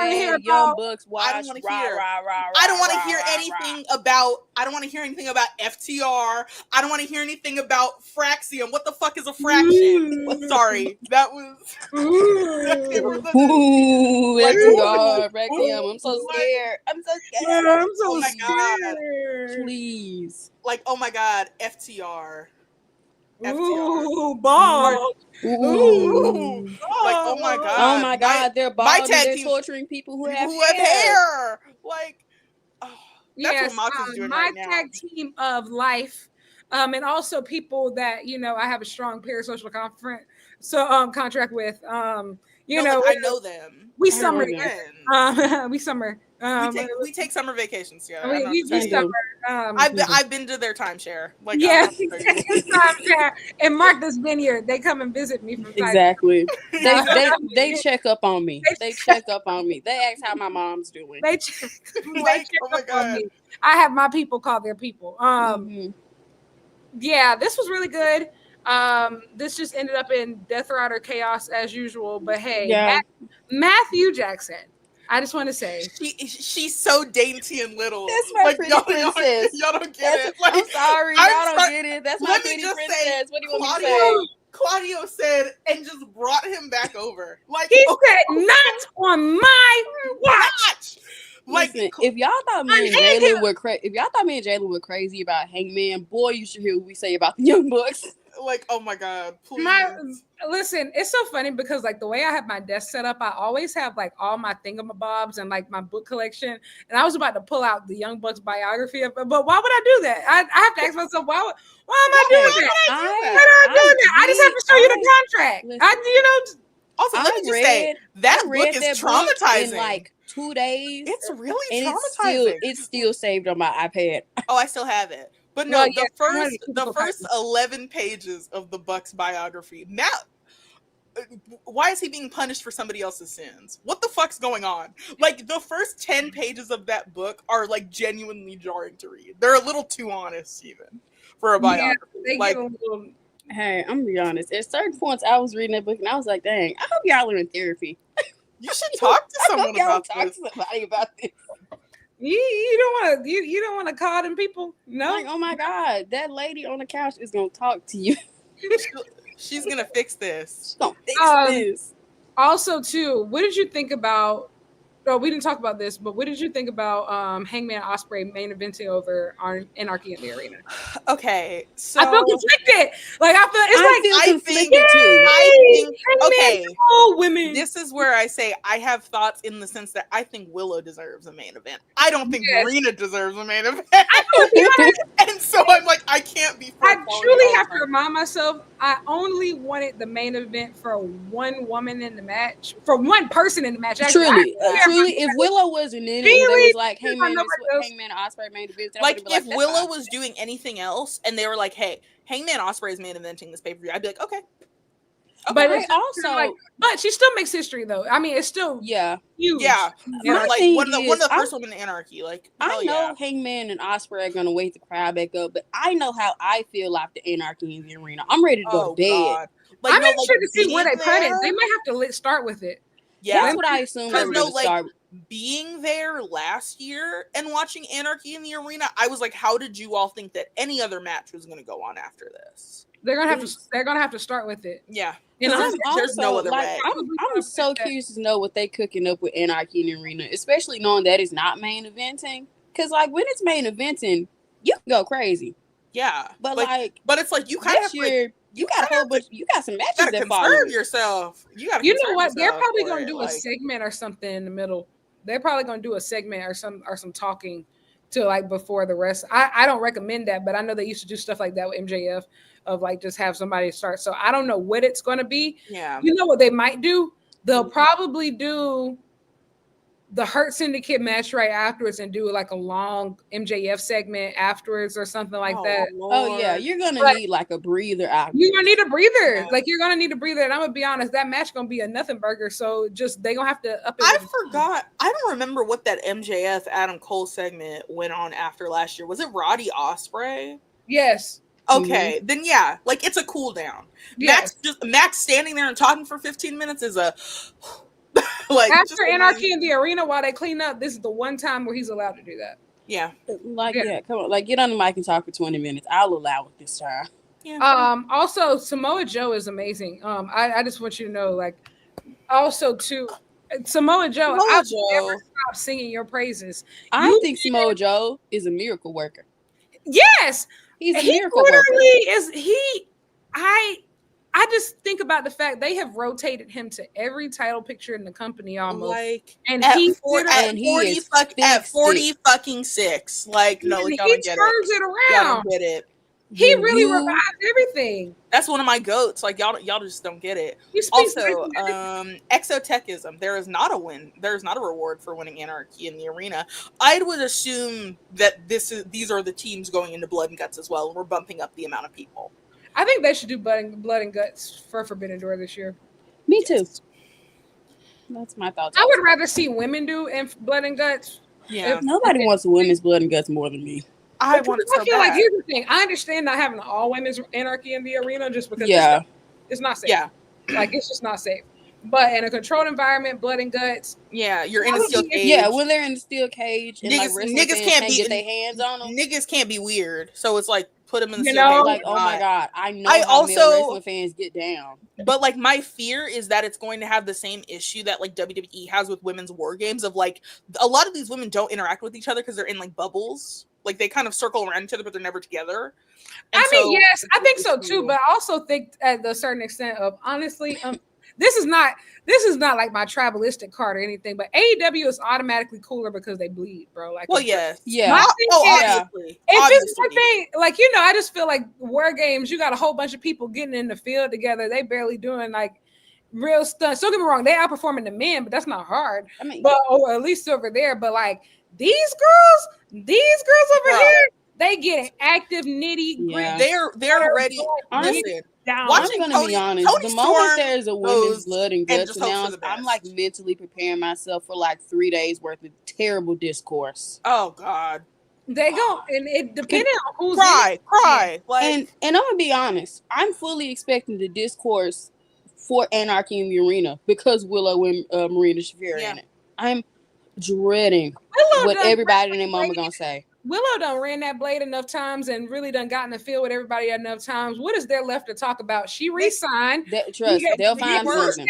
hear Young Bucks. I don't want to hear anything about. I don't want to hear anything about FTR. I don't want to hear anything about Fraxium. What the fuck is a fraction? Sorry, that was. FTR, Fraxium. I'm so scared. I'm so scared. Please. Like, oh my god, FTR. Ooh, bald. Ooh. Like, oh my god. Oh my god, they're bald. They're torturing people who have hair. Like, that's what Moxley's doing right now. My tag team of life, and also people that I have a strong parasocial contract with. I know them. We summer. We summer. We take summer vacations together. We summer. I've been to their timeshare. Like, yes, timeshare. And Mark has been here. They come and visit me from exactly. They check up on me. They check up on me. They ask how my mom's doing. They check up on me. I have my people call their people. Yeah, this was really good. This just ended up in Death Rider chaos as usual. But hey, Matthew Jackson. I just want to say she's so dainty and little. That's my pretty princess. Y'all don't get it. Like, I'm sorry, y'all don't get it. That's my pretty princess. What do you want me to say? Claudio said and just brought him back over. Like, he said, "Not on my watch." Like, listen, if y'all thought me and Jaylyn were crazy about Hangman, boy, you should hear what we say about the Young Bucks. Like, oh my god, please. Listen, it's so funny because like the way I have my desk set up, I always have like all my thingamabobs and like my book collection. And I was about to pull out the Young Bucks biography, but why would I do that? I have to ask myself, why am I doing that? I just have to show you the contract. Listen, also, let me just say that book is traumatizing. In like 2 days. It's really traumatizing. It's still saved on my iPad. Oh, I still have it. But no, the first 11 pages of the Bucks biography. Now, why is he being punished for somebody else's sins? What the fuck's going on? Like, the first 10 pages of that book are like genuinely jarring to read. They're a little too honest, even for a biography. Hey, I'm gonna be honest. At certain points, I was reading that book and I was like, "Dang, I hope y'all are in therapy." You should talk to someone about this. You don't want to call them people? No. Like, oh my god, that lady on the couch is gonna talk to you. She's gonna fix this. She's gonna fix this. Also, too, what did you think about we didn't talk about this, but what did you think about Hangman Ospreay main eventing over Anarchy in the Arena? Okay, so I feel conflicted. Like I think okay. Women. This is where I say I have thoughts in the sense that I think Willow deserves a main event. I don't think Marina deserves a main event. And so I'm like, I can't be. I truly have to remind myself, I only wanted the main event for one woman in the match, for one person in the match. Truly, if Willow wasn't in it, and it was like, hey man, Hangman Ospreay main event. Like if Willow was doing anything else, and they were like, hey, Hangman Ospreay is main eventing this pay-per-view, I'd be like, okay. But it's also, but she still makes history though. I mean, it's still huge. Yeah. Like one of the first women in Anarchy. Like I know Hangman and Ospreay are gonna wake the crowd back up, but I know how I feel after Anarchy in the Arena. I'm ready to go to bed. Like, I'm interested to see where they put it. They might have to start with it. Yeah, that's what I assume they were gonna start. Being there last year and watching Anarchy in the Arena, I was like, how did you all think that any other match was gonna go on after this? They're gonna have to start with it. Yeah. And there's no other way. I'm so curious to know what they cooking up with Anarchy in the Arena, especially knowing that it's not main eventing. Because like when it's main eventing, you can go crazy. Yeah, but it's like you kind of you got a whole bunch. You got some matches that that conserve yourself. You know what? They're probably gonna do a segment or something in the middle. They're probably gonna do a segment or some talking to like before the rest. I don't recommend that, but I know they used to do stuff like that with MJF. Of like just have somebody start. So I don't know what it's going to be. Yeah. You know what they might do? They'll probably do the Hurt Syndicate match right afterwards and do like a long MJF segment afterwards or something like that. Lord. Oh yeah, you're gonna need like a breather after. You're gonna need a breather. Yeah. Like you're gonna need a breather. And I'm gonna be honest, that match gonna be a nothing burger. So just they gonna have to up it. I forgot. I don't remember what that MJF Adam Cole segment went on after last year. Was it Roddy Ospreay? Yes. Okay, then yeah, like it's a cool down. Yes. Max standing there and talking for 15 minutes is a like after Anarchy in the Arena while they clean up. This is the one time where he's allowed to do that. Yeah, come on, like get on the mic and talk for 20 minutes. I'll allow it this time. Yeah. Also, Samoa Joe is amazing. I just want you to know, like, also too, Samoa Joe. I'll never stop singing your praises. I think Samoa Joe is a miracle worker. Yes. He's a miracle worker. I just think about the fact they have rotated him to every title picture in the company almost. Like, and at he 40 fucking 6. Like, no, y'all don't get turns it around. Y'all don't get it. He really revives everything. That's one of my goats. Like y'all just don't get it. Also, exotechism. There is not a win. There is not a reward for winning Anarchy in the Arena. I would assume that these are the teams going into Blood and Guts as well, and we're bumping up the amount of people. I think they should do Blood and Guts for Forbidden Door this year. Me too. That's my thoughts. I would rather see women do Blood and Guts. Yeah, nobody wants women's Blood and Guts more than me. I want it so feel bad. like here's the thing. I understand not having an all women's Anarchy in the Arena just because it's not safe. Yeah. Like it's just not safe. But in a controlled environment, Blood and Guts. Yeah, you're in a steel cage. Yeah, when they're in the steel cage and niggas can't get their hands on them. Niggas can't be weird. So it's like put them in the steel cage. Like, oh my god, I know how male wrestling fans get down. But like my fear is that it's going to have the same issue that like WWE has with women's war games of like a lot of these women don't interact with each other because they're in like bubbles. Like they kind of circle around each other, but they're never together. And yes, I think so too. But I also think at a certain extent of honestly, this is not like my tribalistic card or anything, but AEW is automatically cooler because they bleed, bro. Like, yes, obviously. If it's one thing, like I just feel like war games, you got a whole bunch of people getting in the field together. They barely doing like real stunts. Don't get me wrong, they outperforming the men, but that's not hard. I mean, but or at least over there. But like these girls over here, they get active nitty gritty. They're ready. Listen. I'm gonna be honest. The moment there's a women's Blood and Guts announced, I'm like mentally preparing myself for like 3 days worth of terrible discourse. Oh God, they go and it depending on who's cry. Like, and I'm gonna be honest. I'm fully expecting the discourse for Anarchy in the Arena because Willow and Marina Shafir in it. I'm dreading what everybody in their mama gonna say. Willow done ran that blade enough times and really done got in the field with everybody enough times. What is there left to talk about? She re-signed. They'll find something.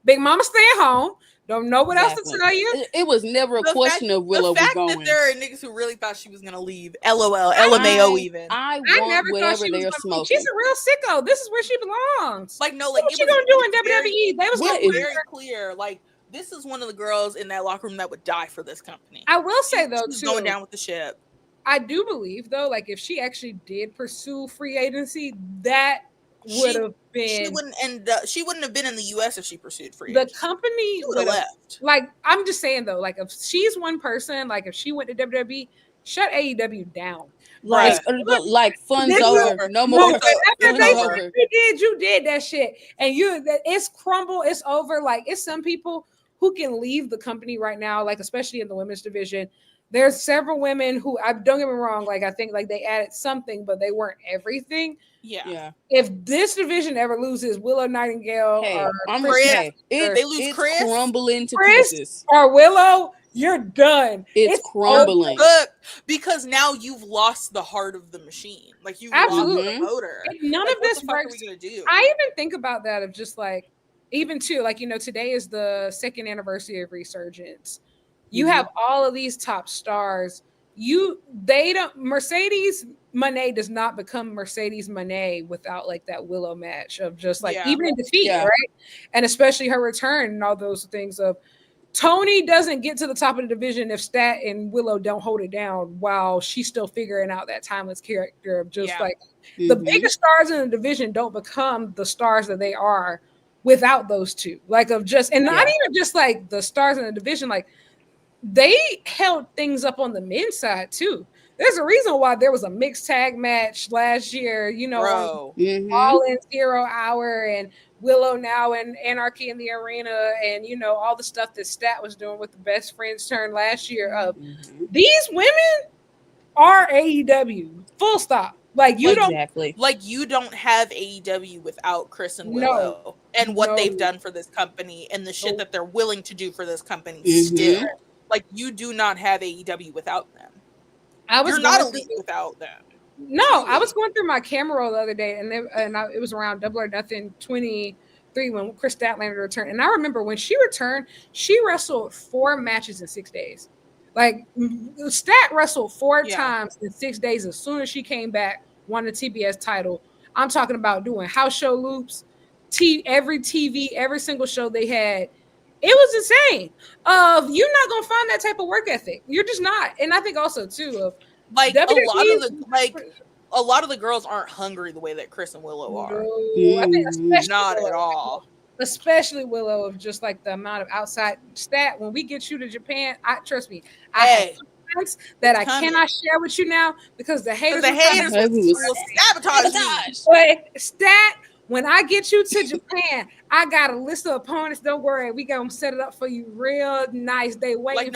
Big Mama staying home. Don't know what else to tell you. It was never a question of Willow was going. The fact that there are niggas who really thought she was gonna leave. LOL, LMAO even. I never thought she was they're smoking. She's a real sicko. This is where she belongs. Like, no, like, what she gonna do in WWE? They was very clear. Like, this is one of the girls in that locker room that would die for this company. I will say though, too, going down with the ship. I do believe though, like if she actually did pursue free agency, that would have been. She wouldn't have been in the U.S. if she pursued free agency. The company would have left. Like, I'm just saying though, like if she's one person, like if she went to WWE, shut AEW down. Like fun's over. No more. You did that shit, and it's crumble. It's over. Like it's some people who can leave the company right now, like especially in the women's division. There's several women who don't get me wrong. Like I think like they added something, but they weren't everything. Yeah. If this division ever loses Willow Nightingale or they lose Chris, crumbling to pieces. Or Willow, you're done. It's crumbling. Look, because now you've lost the heart of the machine. Like you lost the motor. None of this works. What are we gonna do? I even think about that of just like, even too, like, today is the 2nd anniversary of Resurgence. You have all of these top stars. Mercedes Moné does not become Mercedes Moné without like that Willow match of just like even in defeat, right? And especially her return and all those things of Tony doesn't get to the top of the division if Stat and Willow don't hold it down while she's still figuring out that timeless character of just like the biggest stars in the division don't become the stars that they are without those two. Like of just, and not even just like the stars in the division, like they held things up on the men's side too. There's a reason why there was a mixed tag match last year, all in 0 Hour and Willow now and Anarchy in the Arena and, all the stuff that Stat was doing with the Best Friends turn last year of these women are AEW, full stop. Like you don't have AEW without Chris and Willow and what they've done for this company and the shit that they're willing to do for this company still. Like you do not have AEW without them. You're not elite without them. No, I was going through my camera roll the other day, and it was around Double or Nothing 23 when Chris Statlander returned. And I remember when she returned, she wrestled 4 matches in 6 days. Like Stat wrestled 4 times in 6 days as soon as she came back, won the TBS title. I'm talking about doing house show loops, every single show they had. It was insane. You're not gonna find that type of work ethic. You're just not. And I think also too of like a lot of the girls aren't hungry the way that Chris and Willow are. I think not at all. Especially Willow of just like the amount of outside Stat. When we get you to Japan, trust me, I have plans that I cannot share with you now because the haters will sabotage. But Stat. When I get you to Japan, I got a list of opponents. Don't worry, we gonna set it up for you real nice. They waiting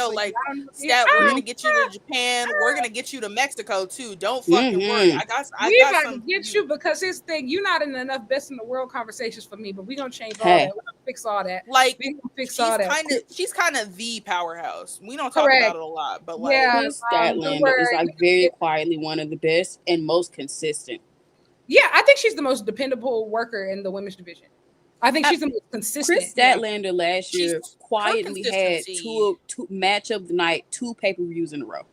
Stat, we're gonna get you to Japan. We're gonna get you to Mexico too. Don't fucking worry. I got to get you because his thing. You're not in enough best in the world conversations for me, but we gonna change all that. We're gonna fix all that. Like we gonna fix all that. She's kind of the powerhouse. We don't talk about it a lot, but like Statlander is like very quietly one of the best and most consistent. Yeah, I think she's the most dependable worker in the women's division. I think she's the most consistent. Chris Statlander last year quietly had two match of the night, 2 pay-per-views in a row.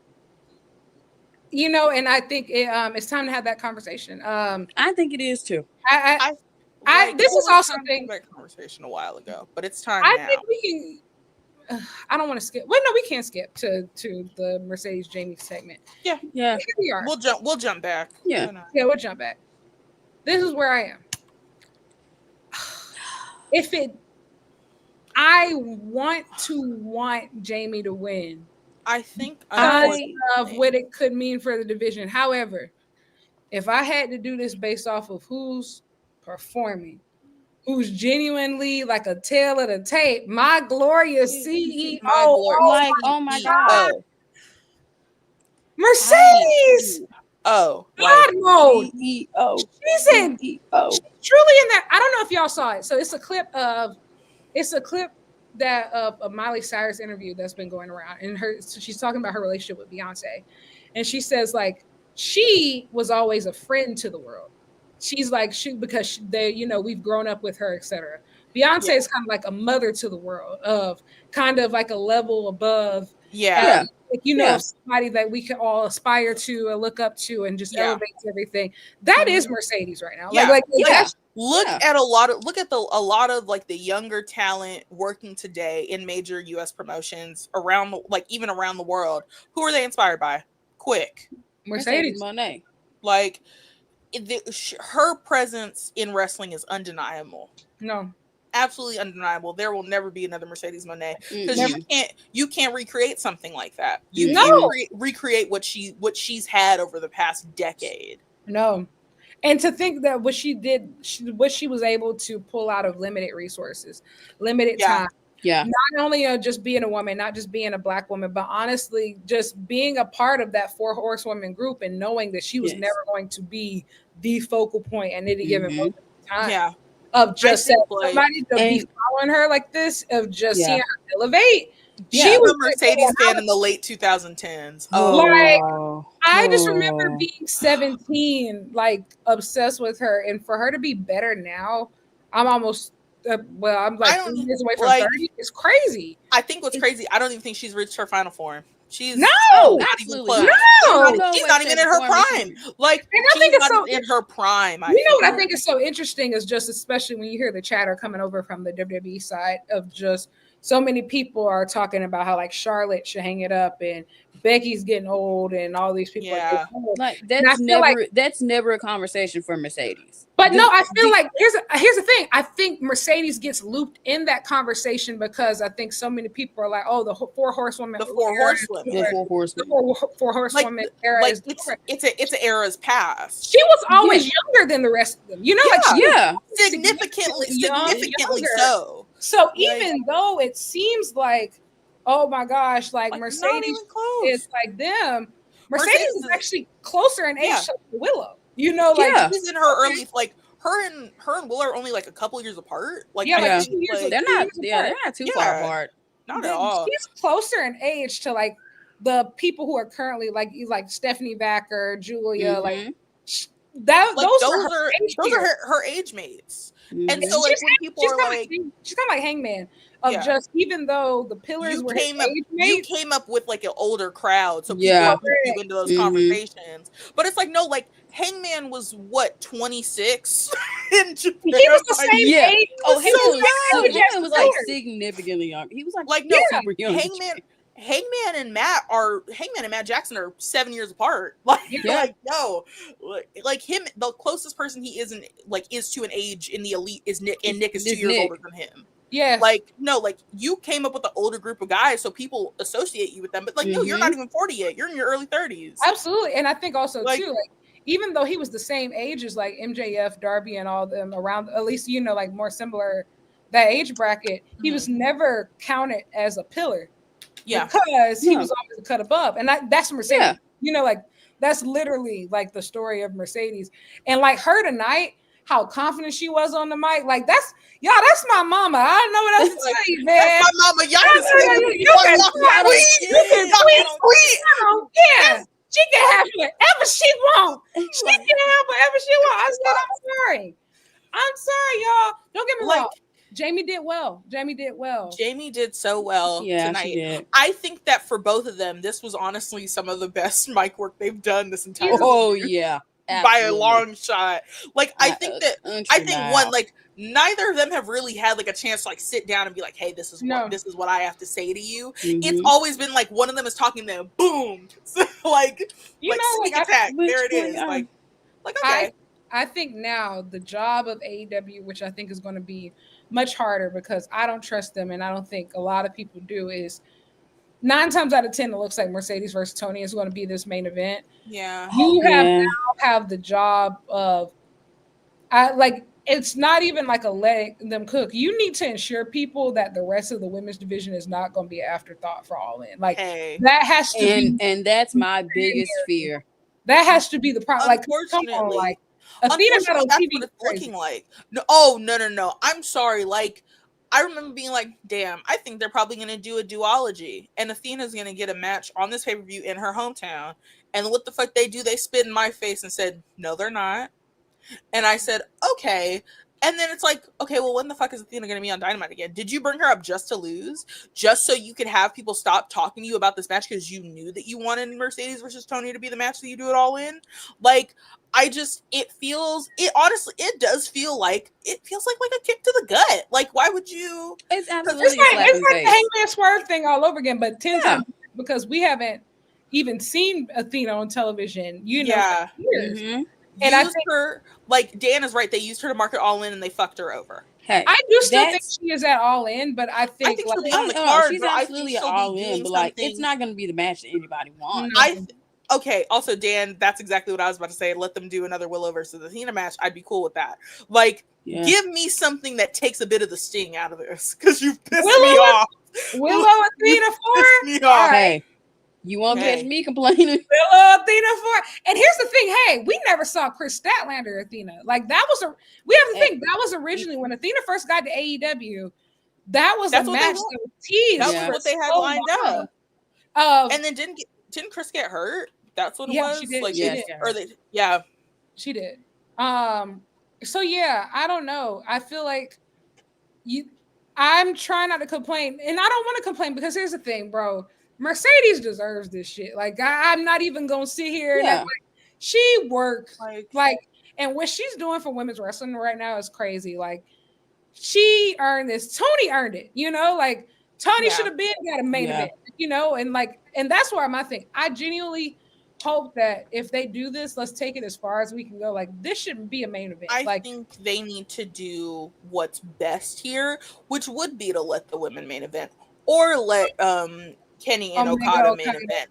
And I think it's time to have that conversation. I think it is too. This is also thing that conversation a while ago, but it's time. I think we can. I don't want to skip. Well, no, we can't skip to the Mercedes Jamie segment. Yeah. We are. We'll jump back. Yeah, we'll jump back. This is where I am. I want Jamie to win. I think of what it could mean for the division. However, if I had to do this based off of who's performing, who's genuinely like a tail of the tape, my glorious CEO. Oh my God. Mercedes. God mode. She's in truly in that. I don't know if y'all saw it. So it's a clip that of a Miley Cyrus interview that's been going around, and she's talking about her relationship with Beyonce, and she says like she was always a friend to the world. She's like because we've grown up with her, etc. Beyonce is kind of like a mother to the world, of kind of like a level above. Yeah. Like, somebody that we can all aspire to and look up to and just elevates everything. That is Mercedes right now. Look at a lot of like the younger talent working today in major US promotions around even around the world. Who are they inspired by? Quick. Mercedes Moné. Like her presence in wrestling is undeniable. No. Absolutely undeniable. There will never be another Mercedes Moné, because you can't recreate something like that. You can't recreate what she's had over the past decade. No. And to think that what she did, what she was able to pull out of limited resources, limited time. Yeah. Not only just being a woman, not just being a Black woman, but honestly, just being a part of that 4 horsewoman group and knowing that she was never going to be the focal point at any given moment in time. Yeah. Of just somebody to be following her like this, of just seeing her elevate. She was a Mercedes fan in the late 2010s. I just remember being 17, like obsessed with her, and for her to be better now, I'm almost I'm like 3 years away from 30. It's crazy. I think what's crazy, I don't even think she's reached her final form. She's absolutely she's not even in her prime. Like, I think it's so in her prime. What I think is so interesting is just, especially when you hear the chatter coming over from the WWE side, of just so many people are talking about how like Charlotte should hang it up and Becky's getting old and all these people. That's never a conversation for Mercedes. But I feel like here's the thing. I think Mercedes gets looped in that conversation because I think so many people are like, oh, the 4 horsewomen. The 4 horsewomen era is different. It's an era's past. She was always younger than the rest of them. Significantly so. So even though it seems like, oh my gosh, like Mercedes is like them, Mercedes is actually closer in age to Willow. She's in her early, like her and Willow are only like a couple years apart. They're not too far apart. Not at all. She's closer in age to like the people who are currently like Stephanie Vacker, Julia, those are her age mates. And so like when people are like, she's kind of like Hangman. Just even though the pillars you came up with like an older crowd, so people are into those conversations. But it's like, no, like Hangman was what, 26 in Japan? He was the same age. Hangman was like significantly young. He was like super young. Hangman and Matt Jackson are 7 years apart. Like him, the closest person he is to an age in the elite is Nick, and Nick is 2 years older than him. Yeah. You came up with an older group of guys, so people associate you with them. But no, you're not even 40 yet. You're in your early 30s. Absolutely. And I think also too, even though he was the same age as like MJF, Darby, and all them around, at least more similar that age bracket, he was never counted as a pillar. Yeah. Because he was always a cut above. And that's Mercedes. That's literally like the story of Mercedes. And like her tonight, how confident she was on the mic. Like that's my mama. I don't know what else to tell you, man. That's my mama. Y'all she can have whatever she wants. She can have whatever she wants. I said, I'm sorry, y'all. Don't get me wrong. Jamie did well. Jamie did so well tonight. She did. I think that for both of them, this was honestly some of the best mic work they've done this entire year. Absolutely. By a long shot. I think neither of them have really had like a chance to like sit down and be like, hey, this is what I have to say to you. It's always been like one of them is talking to them, boom. So, sneak attack. There it is. Okay. I think now the job of AEW, which I think is going to be much harder because I don't trust them and I don't think a lot of people do, is 9 times out of 10 it looks like Mercedes versus Tony is going to be this main event. Yeah. You have the job of it's not even like a let them cook. You need to ensure people that the rest of the women's division is not going to be an afterthought for All In. That has to be, and that's my biggest fear. That has to be the problem. Unfortunately, Athena's not on that's TV. what it's looking like. No, no. I'm sorry. I remember being like, damn, I think they're probably going to do a duology. And Athena's going to get a match on this pay-per-view in her hometown. And what the fuck they do? They spit in my face and said, no, they're not. And I said, okay, And then it's like, okay, well, when the fuck is Athena going to be on Dynamite again? Did you bring her up just to lose? Just so you could have people stop talking to you about this match because you knew that you wanted Mercedes versus Tony to be the match that you do it all in? Like, it does feel like a kick to the gut. Like, why would you? It's absolutely it's like the Hangman Swerve thing all over again, but 10 times because we haven't even seen Athena on television, for years. Mm-hmm. And I think her, like Dan is right, they used her to market All In and they fucked her over. Hey, I do still think she is at All In, but I think she'll be on the card, she's absolutely All In, but like it's not going to be the match that anybody wants. Okay, also Dan, that's exactly what I was about to say. Let them do another Willow versus Athena match. I'd be cool with that. Like, give me something that takes a bit of the sting out of this because you've pissed me off. Willow Athena 4. Hey. You won't catch me complaining. Willow Athena 4. And here's the thing. Hey, we never saw Chris Statlander Athena. Like that was that was originally when Athena first got to AEW. That's a match that was teased. That was what they had lined up. And then didn't Chris get hurt? That's what it was. She did. Like, she did. She did. So yeah, I don't know. I feel like I'm trying not to complain, and I don't want to complain because here's the thing, bro. Mercedes deserves this shit. Like I'm not even gonna sit here and act like she worked like, and what she's doing for women's wrestling right now is crazy. Like she earned this. Tony earned it. Like Tony should have been got a main event. And that's why my thing. I genuinely hope that if they do this, let's take it as far as we can go. Like this shouldn't be a main event. I think they need to do what's best here, which would be to let the women main event or let Kenny and Okada main event.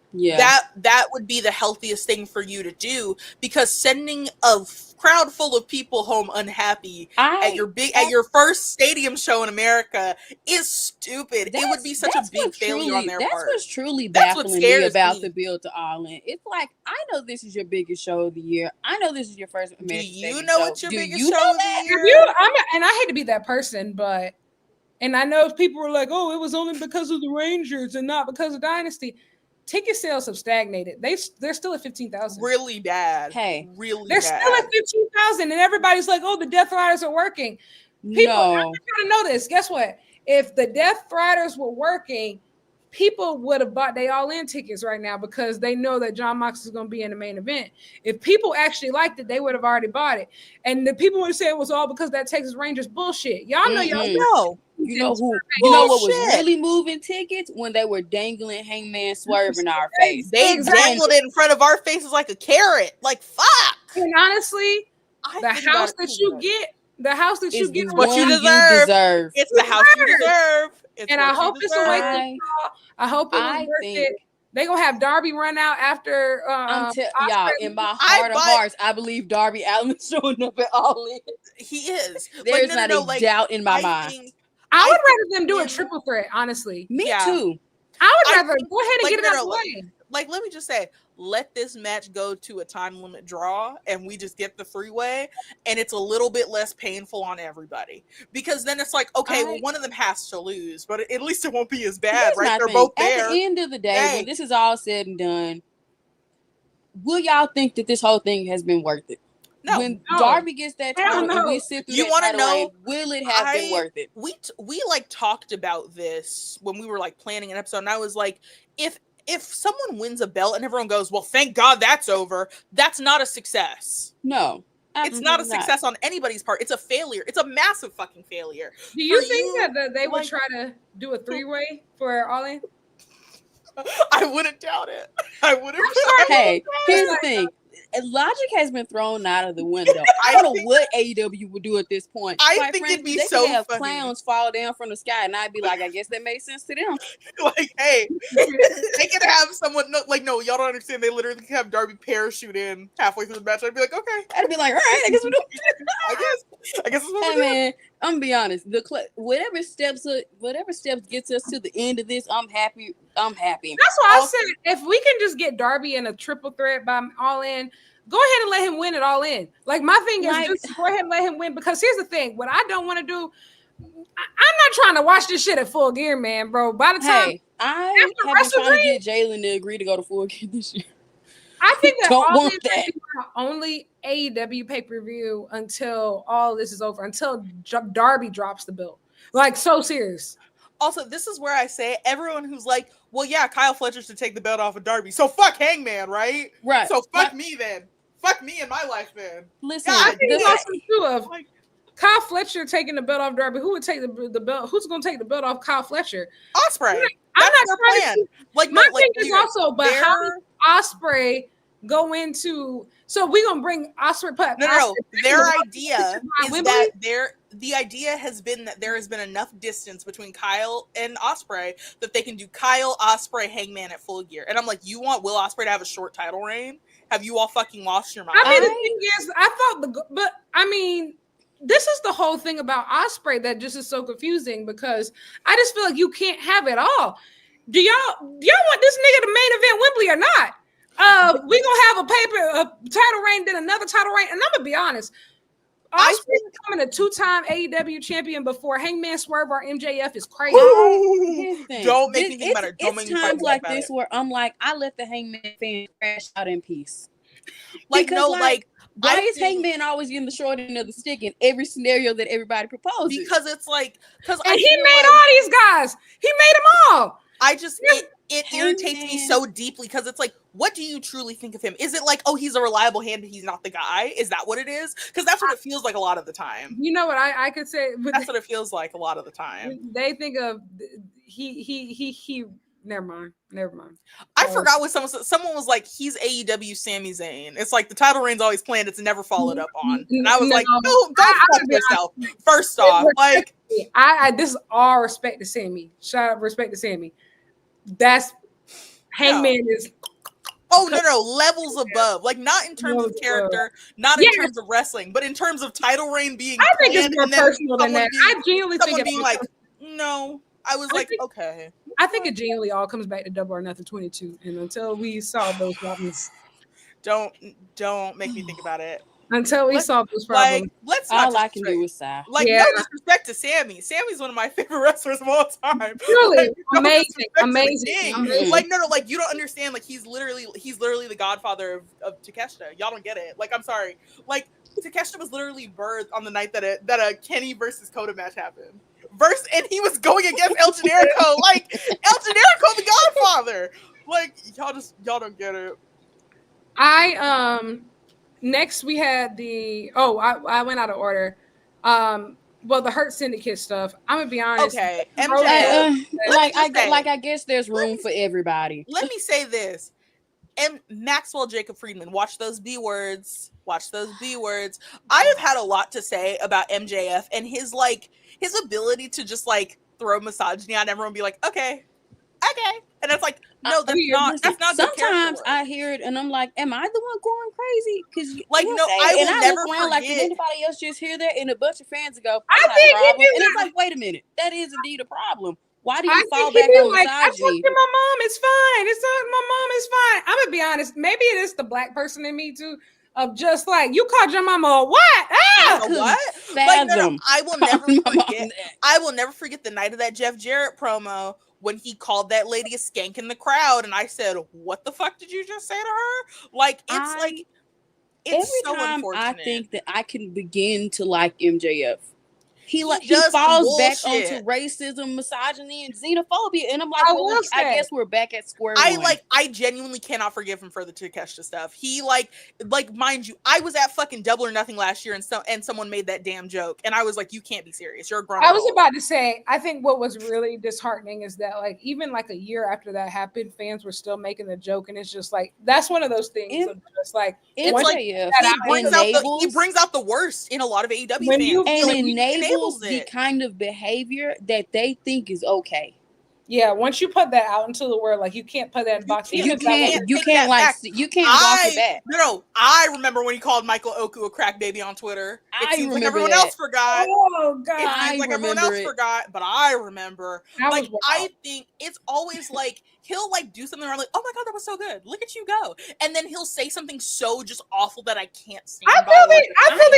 That would be the healthiest thing for you to do, because sending a crowd full of people home unhappy at your first stadium show in America is stupid. It would be such a big failure on their part. That's what's truly baffling me about the build to All In. It's like, I know this is your biggest show of the year. I know this is your first American. Do you know what's your biggest show of the year? And I hate to be that person, but. And I know people were like, oh, it was only because of the Rangers and not because of Dynasty. Ticket sales have stagnated. They're still at 15,000. Really bad. Hey. Really They're bad. still at 15,000. And everybody's like, oh, the Death Riders are working. People are trying to know this. Guess what? If the Death Riders were working, people would have bought they all-in tickets right now because they know that John Moxley is going to be in the main event. If people actually liked it, they would have already bought it. And the people would say it was all because that Texas Rangers bullshit. Y'all know, y'all know. You know what was really moving tickets? When they were dangling Hangman Swerve in our face. They dangled it in front of our faces like a carrot. Like, fuck. And honestly, the house that you get is what you deserve. It's the house you deserve. And I hope it's a wake up call. I hope it was worth it. They're going to have Darby run out after. Y'all, in my heart of hearts, I believe Darby Allin's showing up at All In. He is. There's not a doubt in my mind. I would rather them do a triple threat, honestly. Me too. I would rather go ahead and get it out of the way. Like, let me just say, let this match go to a time limit draw and we just get the three-way and it's a little bit less painful on everybody. Because then it's like, okay, well, one of them has to lose, but at least it won't be as bad, right? They're both there. At the end of the day, when this is all said and done, will y'all think that this whole thing has been worth it? No, when Darby gets that title and we sit through that title reign, will it have been worth it? We like talked about this when we were like planning an episode, and I was like, if someone wins a belt and everyone goes, well, thank God that's over, that's not a success. No. It's not a success on anybody's part. It's a failure. It's a massive fucking failure. Do you think that they would try to do a three-way for All In? I wouldn't doubt it. I wouldn't. Hey, here's the thing. Logic has been thrown out of the window. I don't know what AEW would do at this point. I think it'd be so have funny. Clowns fall down from the sky, and I'd be like, I guess that made sense to them. Like, hey, they could have someone no, y'all don't understand. They literally could have Darby parachute in halfway through the match. I'd be like, okay. I'd be like, all right, I guess we do. I guess it's what hey, man, I'm gonna be honest. Whatever steps gets us to the end of this, I'm happy. That's why I said if we can just get Darby in a triple threat by All In, go ahead and let him win it All In. Like my thing is just go ahead and let him win, because here's the thing: what I don't want to do, I'm not trying to watch this shit at Full Gear, man, bro. By the time I have been trying to get Jaylyn to agree to go to Full Gear this year. I think that don't All want In that. only AEW pay-per-view until all this is over, until Darby drops the belt. Like, so serious. Also, this is where I say everyone who's like, well, yeah, Kyle Fletcher should take the belt off of Darby. So fuck Hangman, right? Right. So fuck me then. Fuck me in my life then. Listen, I think it's also true of Kyle Fletcher taking the belt off Darby. Who would take the belt? Who's going to take the belt off Kyle Fletcher? Ospreay. I'm not plan. Like, my thing is also, but how does Ospreay go into? So we're gonna bring Ospreay. No. Their idea is that the idea has been that there has been enough distance between Kyle and Ospreay that they can do Kyle, Ospreay, Hangman at Full Gear. And I'm like, you want Will Ospreay to have a short title reign? Have you all fucking lost your mind? I mean, the thing is, this is the whole thing about Ospreay that just is so confusing, because I just feel like you can't have it all. Do y'all want this nigga to main event Wembley or not? We gonna have a title reign, then another title reign, and I'm gonna be honest. Ospreay becoming a 2-time AEW champion before Hangman, Swerve, or MJF is crazy. Don't make me think about it. It's times like this where I'm like, I let the Hangman fan crash out in peace. Why is Hangman always getting the short end of the stick in every scenario that everybody proposes? Because it's like, he made all these guys. He made them all. It irritates me so deeply, because it's like, what do you truly think of him? Is it like, oh, he's a reliable hand, but he's not the guy? Is that what it is? Because that's what it feels like a lot of the time. You know what I could say? That's what it feels like a lot of the time. They think of he. Never mind. I forgot what someone was like, he's AEW Sami Zayn. It's like the title reign's always planned, it's never followed up on. And I was like, no, don't fuck yourself. First off, like, I this is all respect to Sammy. Shout out, respect to Sammy. That's Hangman is. Oh no, levels above. Like, not in terms of character, not in terms of wrestling, but in terms of title reign being. I think it's more personal than that. I genuinely think it's being like, no. I was okay. I think it genuinely all comes back to Double or Nothing 22, and until we saw those problems, don't make me think about it. Until we saw those problems, like, let's not. All I can do is sigh. Like, no disrespect to Sammy. Sammy's one of my favorite wrestlers of all time. Really, like, amazing. Like, no, like, you don't understand. Like, he's literally the godfather of Takeshita. Y'all don't get it. Like, I'm sorry. Like, Takeshita was literally birthed on the night that a Kenny versus Kota match happened. And he was going against El Generico. Like, El Generico, the Godfather. Like, y'all don't get it. Next we had I went out of order. Well, the Hurt Syndicate stuff. I'm gonna be honest. Okay, I guess there's room for everybody. Let me say this. And Maxwell Jacob Friedman, watch those B words. I have had a lot to say about MJF and his ability to just like throw misogyny on everyone and be like, okay. And it's like, no, that's not sometimes I hear it and I'm like, am I the one going crazy? Because I will never forget. Like, did anybody else just hear that? And a bunch of fans go, I think and it's like, wait a minute, that is indeed a problem. Why do you fall back on misogyny? I talked to my mom. It's fine. My mom is fine. I'm gonna be honest. Maybe it is the black person in me too. Of just like, you called your mama a what? What? Like, no, I will never forget. I will never forget the night of that Jeff Jarrett promo when he called that lady a skank in the crowd, and I said, "What the fuck did you just say to her?" Like, it's so unfortunate. I think that I can begin to like MJF. He falls back onto racism, misogyny, and xenophobia, and I'm like, I guess we're back at square one. I genuinely cannot forgive him for the Takeshita stuff. He like mind you, I was at fucking Double or Nothing last year, and someone made that damn joke, and I was like, you can't be serious. You're a grown. I was about to say, I think what was really disheartening is that like even like a year after that happened, fans were still making the joke, and it's just like that's one of those things. Of just like he brings out the worst in a lot of AEW fans. Enables the kind of behavior that they think is okay. Yeah, once you put that out into the world, like you can't put that in box. You can't walk it back. No, I remember when he called Michael Oku a crack baby on Twitter. It seems like everyone else forgot. Oh God, it seems like everyone else forgot, but I remember. Like, I think it's always like he'll like do something where I'm like, oh my God, that was so good. Look at you go. And then he'll say something so just awful that I can't stand. I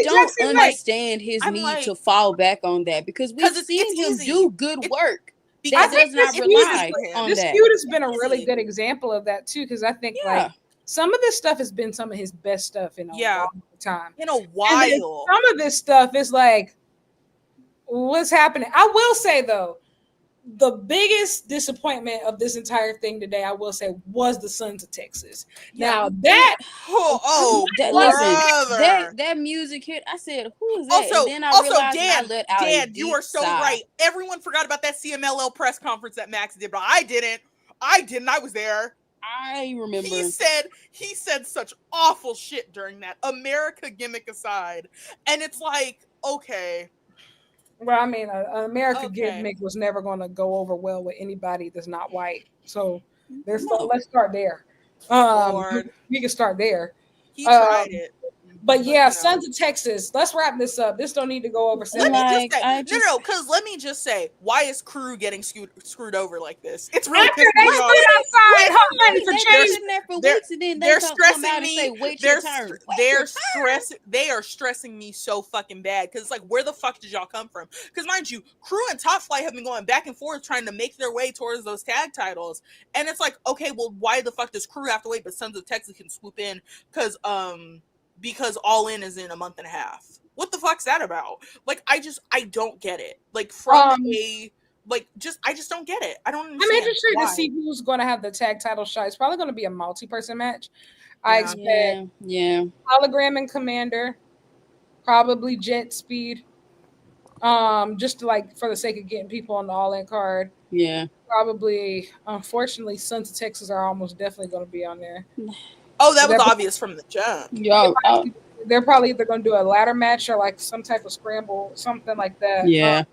don't understand his need to fall back on that because we've seen him do good work. Because I think this feud has been a really good example of that too. Because I think like some of this stuff has been some of his best stuff in a long time. In a while. Some of this stuff is like, what's happening? I will say though, the biggest disappointment of this entire thing today, I will say, was the Sons of Texas. Now that that music hit, I said, "Who is that?" Also, and then I realized Dan, you are so right. Everyone forgot about that CMLL press conference that Max did, but I didn't. I was there. I remember. He said such awful shit during that, America gimmick aside, and it's like, okay. Well, I mean, America gimmick was never going to go over well with anybody that's not white. So let's start there. We can start there. He tried it. But yeah, Sons of Texas. Let's wrap this up. This don't need to go over. Let me just say, why is Crew getting screwed over like this? It's really after they stood outside hoping for change. They're stressing me. They are stressing me so fucking bad because it's like, where the fuck did y'all come from? Because mind you, Crew and Top Flight have been going back and forth trying to make their way towards those tag titles, and it's like, okay, well, why the fuck does Crew have to wait, but Sons of Texas can swoop in? Because All In is in a month and a half. What the fuck's that about? Like, I don't get it. Like, I just don't get it. I don't understand. I'm interested to see who's going to have the tag title shot. It's probably going to be a multi-person match. I expect Hologram and Commander, probably Jet Speed, just to, like, for the sake of getting people on the All In card. Yeah. Probably, unfortunately, Sons of Texas are almost definitely going to be on there. Oh, that was obvious from the jump. They're probably either going to do a ladder match or like some type of scramble, something like that. Yeah.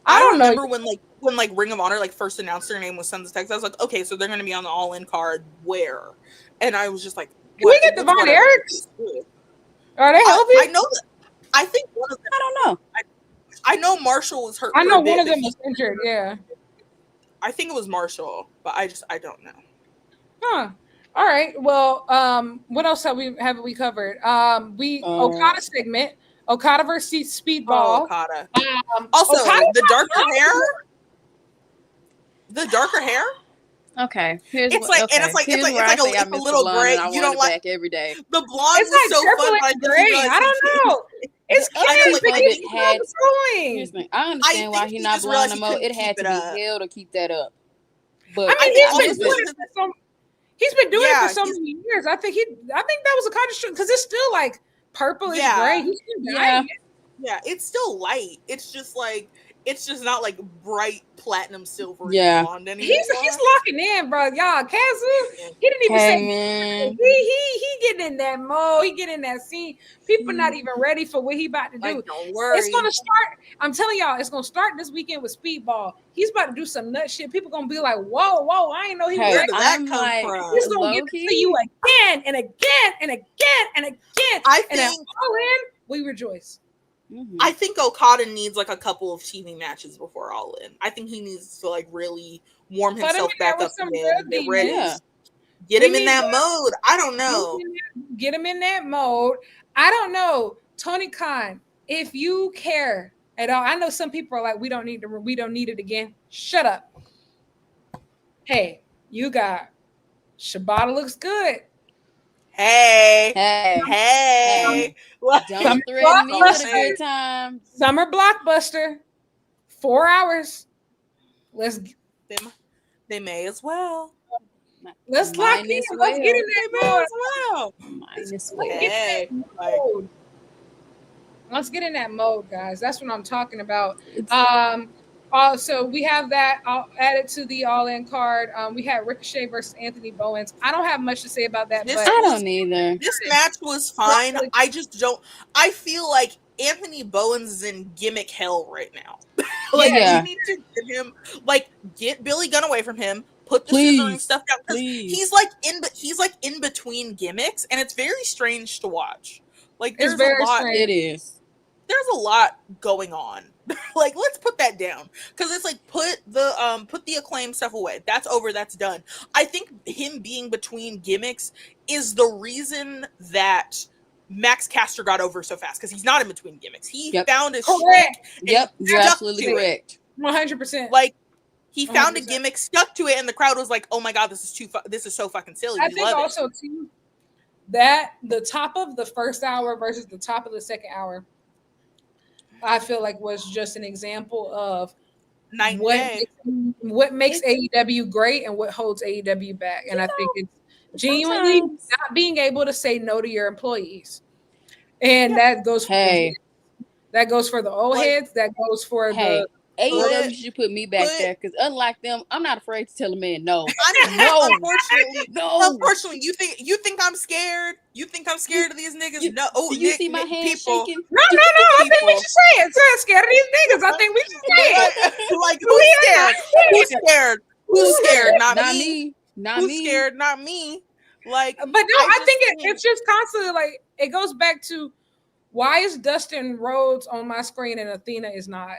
I don't remember when Ring of Honor first announced their name was Sons of Texas. I was like, okay, so they're going to be on the All In card. Where? And I was just like, can we get Devon Eriks? Are they healthy? I know that. I think one of them. I don't know. I know Marshall was hurt. I know one of them was injured. Yeah. I think it was Marshall, but I don't know. Huh. All right. Well, what else have we covered? Okada segment, Okada versus Speedball. Oh, Okada. Also, Okada the darker hair. Okay. It's like a little gray. You don't like every day. The blonde is like so fun. I don't know. It's I understand why he's not blonde no more. It had to be hell to keep that up. But he's been doing it for so many years. I think that was a conscious because it's still like purplish gray. He's still yeah, it's still light. It's just not like bright platinum silver blonde anymore. He's locking in, bro. Y'all, Kazu, he didn't even say he getting in that mode. He getting in that scene. People not even ready for what he about to do. Don't worry. It's gonna start. I'm telling y'all, it's gonna start this weekend with Speedball. He's about to do some nut shit. People gonna be like, whoa, I ain't know he was where did that come from? He's gonna get to you again and again and again and again. And then All In, we rejoice. Mm-hmm. I think Okada needs a couple of TV matches before All In. I think he needs to really warm himself back up and get ready. Yeah. Get him in that mode. I don't know. Get him in that mode. I don't know. Tony Khan, if you care at all, I know some people are like, we don't need it again. Shut up. Hey, you got Shibata looks good. Hey. Don't threaten me with a good time. Summer blockbuster. 4 hours. They may as well. Let's lock in. Let's get in that mode. Let's get in that mode, guys. That's what I'm talking about. So we have that added to the All-In card. We had Ricochet versus Anthony Bowens. I don't have much to say about that. I don't either. This match was fine. I just don't. I feel like Anthony Bowens is in gimmick hell right now. You need to give him get Billy Gunn away from him. Put the scissoring stuff down. He's in between gimmicks, and it's very strange to watch. There's a lot. Strange. It is. There's a lot going on. Let's put that down because it's put the Acclaim stuff away. That's over. That's done. I think him being between gimmicks is the reason that Max Caster got over so fast because he's not in between gimmicks. He found his shtick. Yep, you're absolutely correct. 100%. He found 100%. a gimmick, stuck to it, and the crowd was like, "Oh my god, this is so fucking silly." I think also too that the top of the first hour versus the top of the second hour, I feel like was just an example of what makes AEW great and what holds AEW back. And I think it's genuinely not being able to say no to your employees, and that goes for that goes for the old heads. That goes for the AEW should put me back there because unlike them, I'm not afraid to tell a man no. Unfortunately, you think I'm scared? You think I'm scared of these niggas? No. Do you see my hand shaking? No. I think we should say it. I'm scared of these niggas. I think we should say it. Like who's scared? Who's scared? Not me. Who's scared? Not me. Like, but no, I think it's just constantly like it goes back to why is Dustin Rhodes on my screen and Athena is not.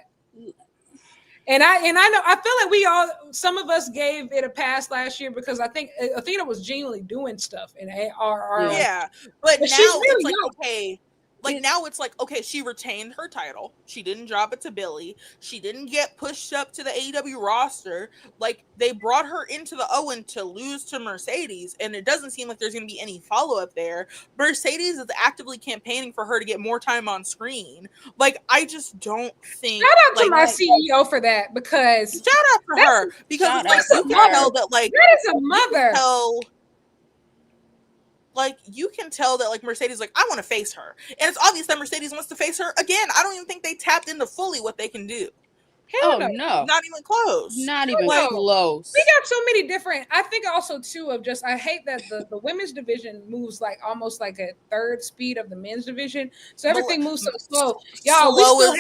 And I know I feel like some of us gave it a pass last year because I think Athena was genuinely doing stuff in ARR. Yeah, but now it's like okay. Like now it's like, okay, she retained her title. She didn't drop it to Billy. She didn't get pushed up to the AEW roster. Like they brought her into the Owen to lose to Mercedes, and it doesn't seem like there's going to be any follow-up there. Mercedes is actively campaigning for her to get more time on screen. Like I just don't think. Shout out to my CEO for that because shout out for her because it's like, you can tell that like that is a mother. Like you can tell that like Mercedes like I want to face her, and it's obvious that Mercedes wants to face her again. I don't even think they tapped into fully what they can do. Hell no, not even close. Not even close. We got so many different. I think also too of just I hate that the women's division moves like almost like a third speed of the men's division, so everything moves so slow. Y'all, slow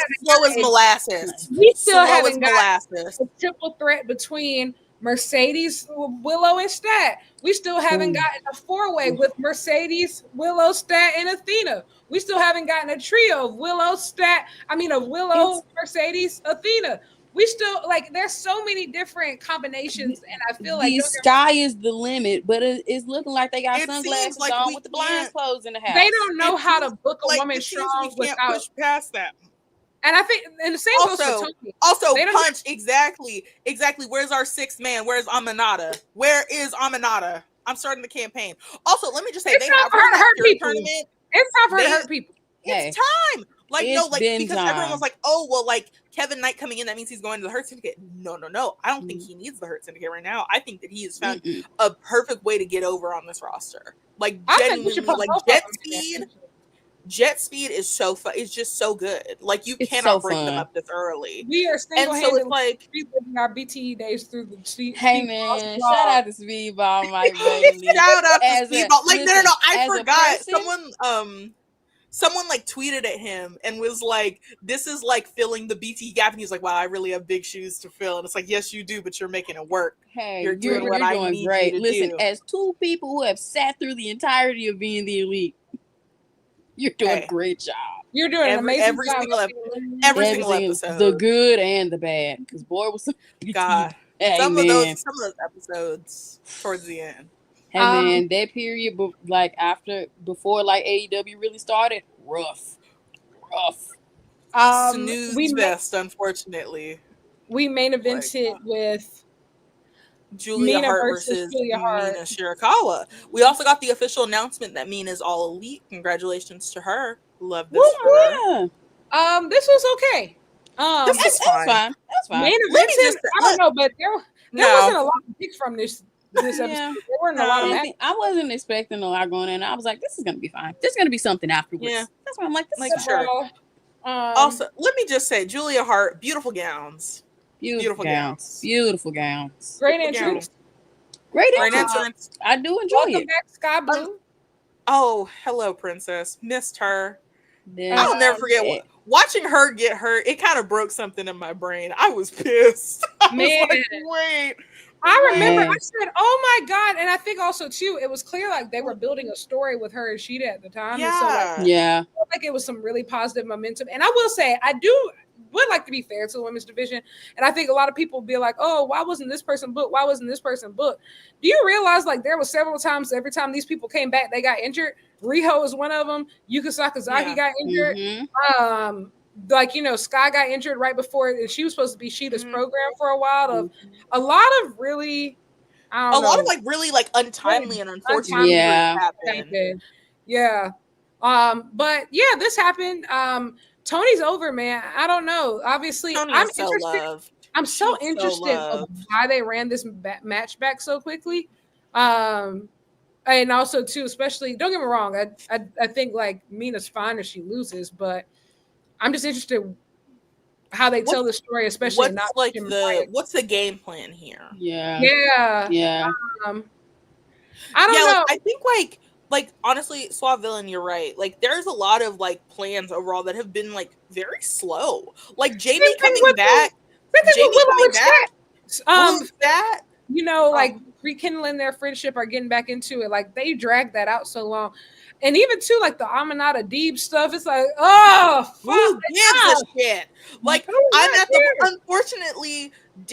as molasses. We still haven't got a triple threat between Mercedes, Willow, and Stat. We still haven't gotten a four-way with Mercedes, Willow, Stat, and Athena. We still haven't gotten a trio of Willow, Mercedes, Athena. We still like there's so many different combinations, and I feel like the sky is the limit, but it's looking like they got sunglasses on with the blinds closed in the house. They don't know how to book a woman strong without push past that. And I think, and the same goes for Tony. Also, Punch, exactly. Where's our sixth man? Where's Aminata? Where is Aminata? I'm starting the campaign. Also, let me just say, they have her hurt people. Tournament. It's time for her to hurt people. It's time. Like, no, like, because everyone was like, oh, well, like, Kevin Knight coming in, that means he's going to the Hurt Syndicate. No. I don't think he needs the Hurt Syndicate right now. I think that he has found a perfect way to get over on this roster. Like, genuinely, like, Jet Speed is so fun. It's just so good. Like you cannot break them up this early. We are single-handedly like reliving our BTE days through the Speed. Hey man, shout out to Speedball, Mike Bailey. Shout out to Speedball. Like no, I forgot. Someone like tweeted at him and was like, "This is like filling the BTE gap," and he's like, "Wow, I really have big shoes to fill." And it's like, "Yes, you do, but you're making it work. Hey, you're doing great. Listen, as two people who have sat through the entirety of being the elite. You're doing a great job. You're doing an amazing job. Every single episode. The good and the bad. Because boy was God. Some of those episodes towards the end. Hey man, that period like before like AEW really started, rough. Snooze fest, unfortunately. We main evented with Julia Hart versus Mina Shirakawa. We also got the official announcement that Mina is all elite. Congratulations to her. Love this for her. This was okay. This was fine. That's fine. Main event, I don't know, but there wasn't a lot of picks from this episode. There weren't a lot of matches. I wasn't expecting a lot going in. I was like, this is gonna be fine. There's gonna be something afterwards. Yeah. That's why I'm like, this is sure. Also, let me just say, Julia Hart, beautiful gowns. Beautiful gowns. Beautiful gowns. Great entrance. Great entrance. I do enjoy Welcome back, Sky Blue. Oh, hello, princess. Missed her. I'll never forget watching her get hurt. It kind of broke something in my brain. I was pissed. I was like, wait. I remember I said, oh my God. And I think also too, it was clear like they were building a story with her and Sheeta at the time. Yeah. And so, I felt like it was some really positive momentum. And I will say, I would like to be fair to the women's division. And I think a lot of people be like, oh, why wasn't this person booked? Why wasn't this person booked? Do you realize like there were several times every time these people came back, they got injured? Riho is one of them. Yuka Sakazaki got injured. like, you know, Sky got injured right before, and she was supposed to be Sheeta's program for a while. Of a lot of really, I don't know, lot of like really like untimely and unfortunate things happened. Yeah. But yeah, this happened. Tony's over, man. I don't know. Obviously, Tony I'm is so interested. loved. I'm so interested of why they ran this match back so quickly. And also too, especially, don't get me wrong, I think like Mina's fine if she loses, but I'm just interested how they tell the story, especially what's what's the game plan here? Yeah. I don't know. Like, I think like honestly, Suave Villain, you're right. Like there's a lot of like plans overall that have been like very slow. Like Jamie coming back. You know, like rekindling their friendship or getting back into it. Like they dragged that out so long. And even too, like the Aminata Deeb stuff, it's like, oh, who gives a shit? Like I'm at the unfortunately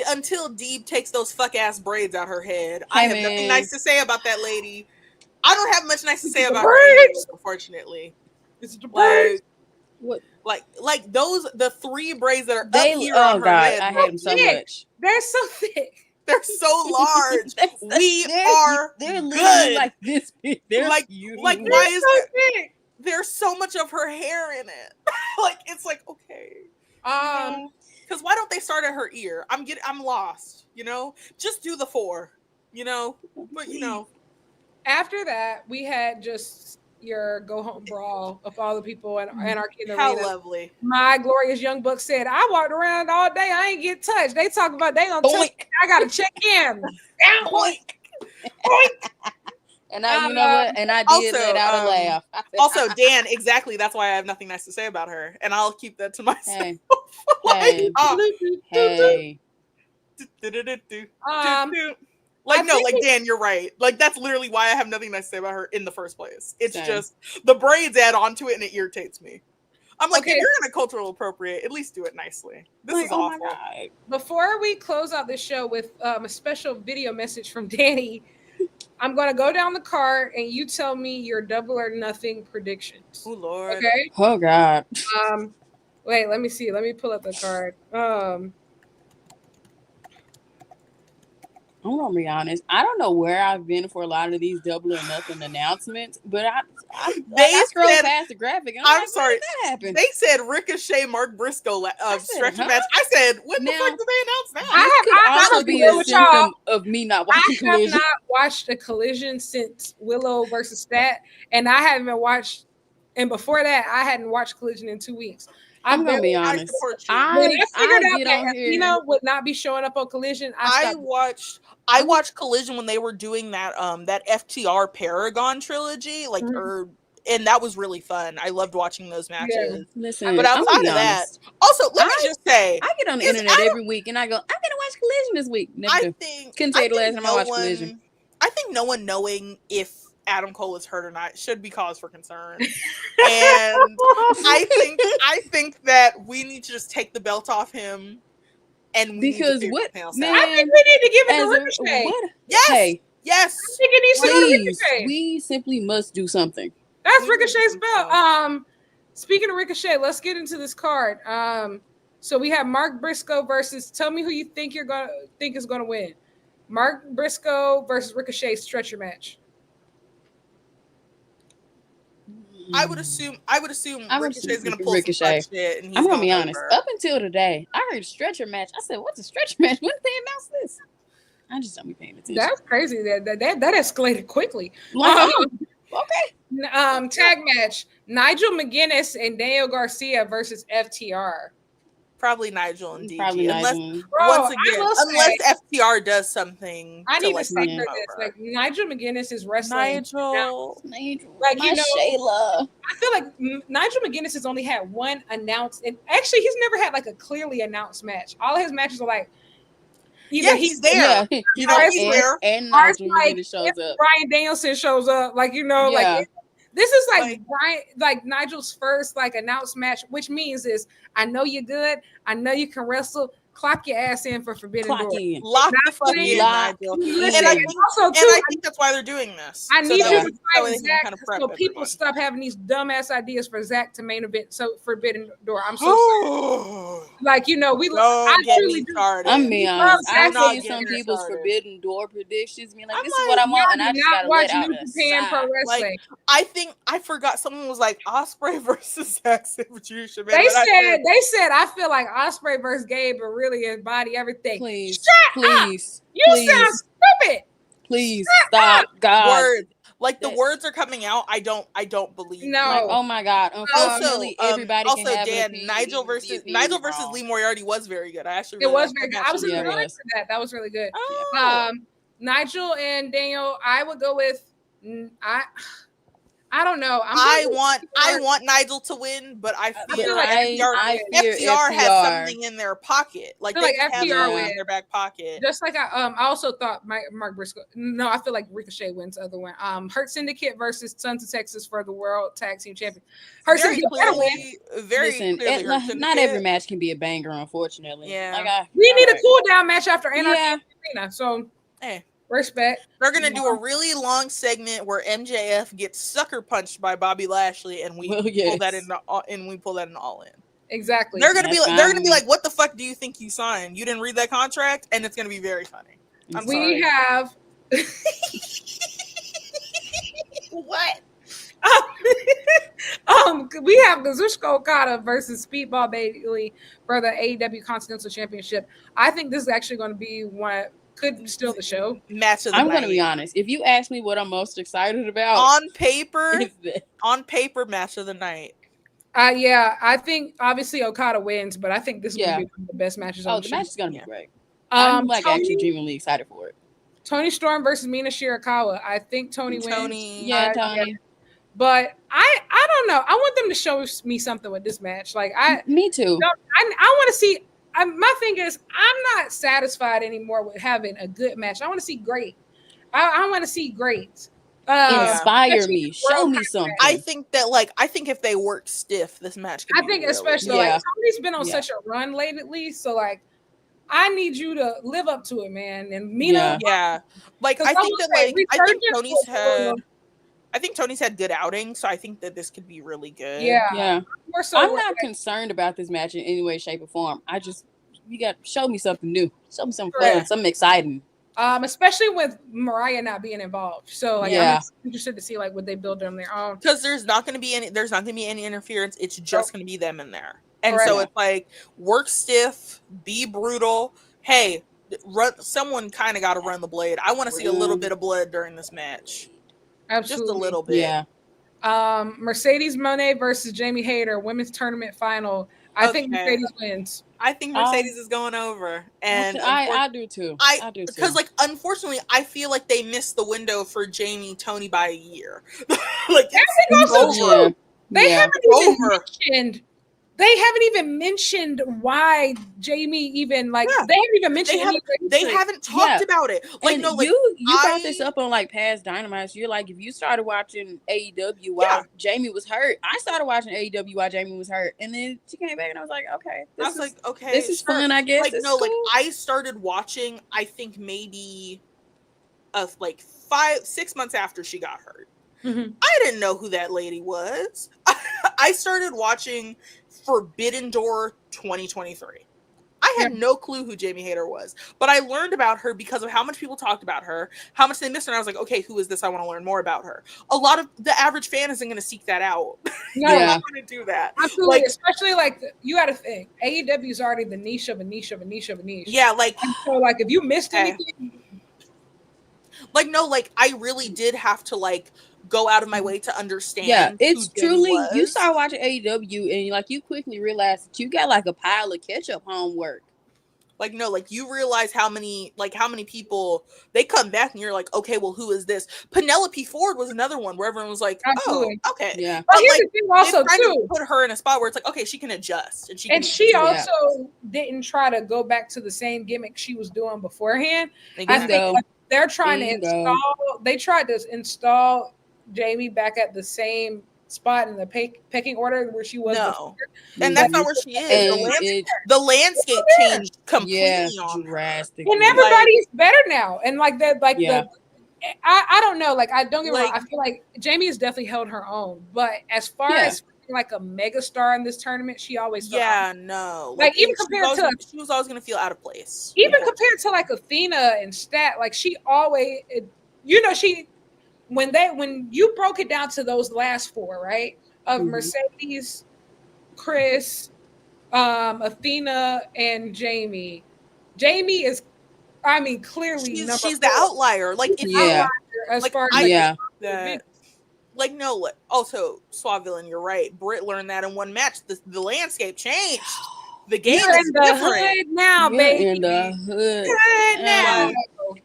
until Deeb takes those fuck ass braids out her head, I have nothing nice to say about that lady. I don't have much nice to say about her anymore, unfortunately. It's the braids. What? Like those the 3 braids that are up here on her head. I hate them so much. They're so thick. They're so large. They're good. Like this big. Like why is so there's so much of her hair in it? Like it's like okay. Because why don't they start at her ear? I'm lost. You know, just do the 4. You know, but you know. After that, we had just your go home brawl of all the people and Anarchy in the How Arena. Lovely. My glorious young buck said, I walked around all day. I ain't get touched. They talk about they gonna touch me. I gotta check in. And I, you know what? And I did let out a laugh. Also, Dan, exactly. That's why I have nothing nice to say about her, and I'll keep that to myself. Like Dan, you're right. Like that's literally why I have nothing nice to say about her in the first place. It's just the braids add on to it, and it irritates me. I'm like, if you're gonna cultural appropriate, at least do it nicely. This is awful. My God. Before we close out this show with a special video message from Dani, I'm gonna go down the card and you tell me your double or nothing predictions. Oh Lord. Okay. Oh God. Wait, let me see. Let me pull up the card. I'm gonna be honest. I don't know where I've been for a lot of these double or nothing announcements, but I scrolled past the graphic. And I'm sorry. That happened. They said Ricochet Mark Briscoe stretch match. I said, when the fuck did they announce that? I could also be a symptom of me not watching Collision. I have not watched a Collision since Willow versus Stat, and I haven't watched. And before that, I hadn't watched Collision in 2 weeks. I'm gonna be honest. I figured out that Athena would not be showing up on Collision. I watched Collision when they were doing that that FTR Paragon trilogy, like and that was really fun. I loved watching those matches. Yeah. Listen, but outside of that, also let me just say, I get on the internet every week and I go, I'm gonna watch Collision this week. Couldn't say the last time I watched Collision. I think no one knowing if Adam Cole is hurt or not should be cause for concern. And I think that we need to just take the belt off him. And because what man, I think we need to give it to Ricochet. Yes. I think it needs to go to Ricochet. We simply must do something. That's Ricochet's belt. Speaking of Ricochet, let's get into this card. So we have Mark Briscoe versus. Tell me who you think is gonna win. Mark Briscoe versus Ricochet stretcher match. I would assume Ricochet's gonna pull Ricochet. Some shit, and he's I'm gonna be over. honest. Up until today, I heard a stretcher match. I said, "What's a stretcher match? When did they announce this?" I just don't be paying attention. That's crazy. That escalated quickly. Okay. Tag match: Nigel McGuinness and Daniel Garcia versus FTR. Probably Nigel and DG. Probably Unless FTR does something. I need to say for this. Like Nigel McGuinness is wrestling. Nigel. Like Shayla. I feel like Nigel McGuinness has only had one announced, and actually he's never had like a clearly announced match. All of his matches are like either he's there, he's there, and Nigel McGuinness shows up. Brian Danielson shows up, like like. This is like Nigel's first like announced match, which means is I know you're good, I know you can wrestle, clock your ass in for Forbidden Door. Lock the fuck in, Nigel. And I think that's why they're doing this. I need you to fight Zach kind of so people stop having these dumbass ideas for Zach to main event so Forbidden Door. I'm so sorry. Like, you know, I truly do. I'm being honest. I see some people's Forbidden Door predictions. Being like, this is what I want, and I just gotta let out a sigh. Like, I think I forgot someone was like Ospreay versus Zack Sabre-Jr. They said I feel like Ospreay versus Gabe will really embody everything. Please, shut up. You sound stupid. Please stop, God. Words. Like the words are coming out. I don't believe. No. Like, oh my God. Unfortunately, everybody also, can have Dan, Nigel versus Lee Moriarty was very good. I actually really was very good. I was really for that. That was really good. Oh. Nigel and Daniel, I would go with I don't know. I want Nigel to win, but I feel like FTR has something in their pocket. Like they have something in their back pocket. Just like I also thought Mark Briscoe. No, I feel like Ricochet wins the other one. Hurt Syndicate versus Sons of Texas for the World Tag Team Champion. Hurt Syndicate better win. Not every match can be a banger, unfortunately. Yeah. We need a cool down match after Anarchy Arena. So respect. They're gonna do a really long segment where MJF gets sucker punched by Bobby Lashley, and we pull that in All In. Exactly. They're gonna be like, "What the fuck do you think you signed? You didn't read that contract?" And it's gonna be very funny. We have what? We have Kazuchika Okada versus Speedball Bailey for the AEW Continental Championship. I think this is actually going to be one. Could steal the show. Match of the night. I'm going to be honest. If you ask me what I'm most excited about, on paper, match of the night. Yeah, I think obviously Okada wins, but I think this is going to be one of the best matches. The match is going to be great. I'm actually genuinely excited for it. Tony Storm versus Mina Shirakawa. I think Tony wins. Tony. But I don't know. I want them to show me something with this match. Like me too. I want to see. My thing is, I'm not satisfied anymore with having a good match. I want to see great. I want to see great. Inspire me. Show me something. I think if they work stiff, this match could be especially like Tony's been on such a run lately. So like, I need you to live up to it, man. And Mina, like I think Tony's had good outings, so I think that this could be really good. Yeah. I'm not concerned about this match in any way, shape, or form. You got to show me something new, show me something fun, something exciting. Especially with Mariah not being involved. So like, I'm interested to see like what they build on their own. Because there's not going to be any interference. It's just going to be them in there, and so it's like work stiff, be brutal. Hey, someone kind of got to run the blade. I want to see a little bit of blood during this match. Absolutely. Just a little bit. Yeah. Mercedes Moné versus Jamie Hayter, women's tournament final. I think Mercedes wins. I think Mercedes is going over, and I do too. I do too. Because, like, unfortunately, I feel like they missed the window for Jamie Tony by a year. Like, that's also true. They haven't even mentioned. They haven't even mentioned why Jamie even they haven't even mentioned. They haven't talked about it. Like, and no, like you brought this up on like past Dynamites. You're like, if you started watching AEW while Jamie was hurt, I started watching AEW while Jamie was hurt, and then she came back, and I was like, okay, this is fun, I guess. Like, no, cool. Like I started watching. I think maybe, 5-6 months after she got hurt. Mm-hmm. I didn't know who that lady was. I started watching Forbidden Door 2023. I had no clue who Jamie Hayter was, but I learned about her because of how much people talked about her, how much they missed her, and I was like, okay, who is this? I want to learn more about her. A lot of the average fan isn't going to seek that out. They're not going to do that. Absolutely, especially you got to think AEW is already the niche of a niche of a niche of a niche. Yeah, like so, like if you missed anything, I really did have to go out of my way to understand. Yeah, it's truly you start watching AEW and you quickly realize that you got a pile of catch-up homework. You realize how many people they come back and you're like, okay, well, who is this? Penelope Ford was another one where everyone was like, absolutely. Oh, okay. Yeah. But here's the thing also too, put her in a spot where it's like, okay, she can adjust and she also didn't try to go back to the same gimmick she was doing beforehand. I think they're trying to install. They tried to install Jamie back at the same spot in the pecking order where she was before. And that's not where she is. The landscape changed completely on drastically. And everybody is better now. And like that, like I don't know. Like I don't get me wrong. I feel like Jamie has definitely held her own. But as far as like a mega star in this tournament, she always felt like even compared to she was always gonna feel out of place. Even compared to like Athena and Stat, like she always, she when you broke it down to those last four, right? Of Mercedes, Chris, Athena, and Jamie. Jamie is, I mean, clearly she's the outlier. Like outlier as far as like no. Also, Suavillain, you're right. Britt learned that in one match. The landscape changed. The game is different hood now, baby. In the hood now.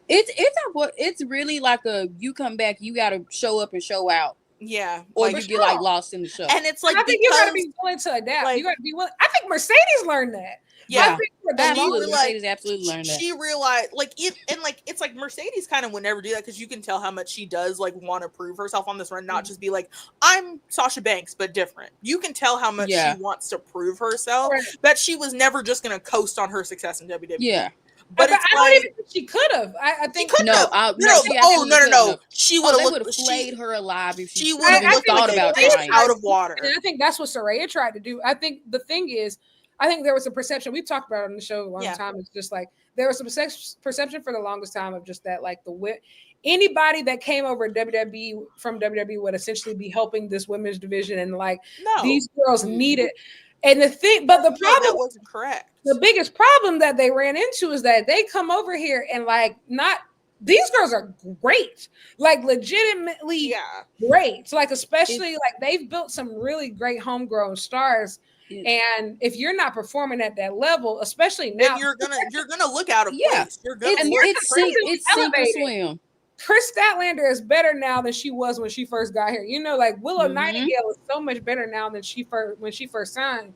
It's really like you come back, you gotta show up and show out. Yeah, or you get like lost in the show. And it's like I think you gotta be willing to adapt. Like, you gotta be willing. I think Mercedes learned that. Yeah, Mercedes absolutely learned that. She realized, it's like Mercedes kind of would never do that because you can tell how much she does like want to prove herself on this run, not just be like, I'm Sasha Banks, but different. You can tell how much she wants to prove herself, that she was never just going to coast on her success in WWE. Yeah. But I don't even think she could have. I think no. She would have flayed her alive if she would have thought about trying. Out of water. And I think that's what Saraya tried to do. I think the thing is, I think there was a perception, we've talked about it on the show a long time. It's just like there was a perception for the longest time of just that, like anybody that came over WWE from WWE would essentially be helping this women's division, and like these girls need it. And the problem that wasn't correct. The biggest problem that they ran into is that they come over here and like these girls are great, like legitimately great. So like especially like they've built some really great homegrown stars. And if you're not performing at that level, especially now, then you're gonna look out of place. You're gonna it's sink or swim. Chris Statlander is better now than she was when she first got here. Like Willow Nightingale is so much better now than when she first signed.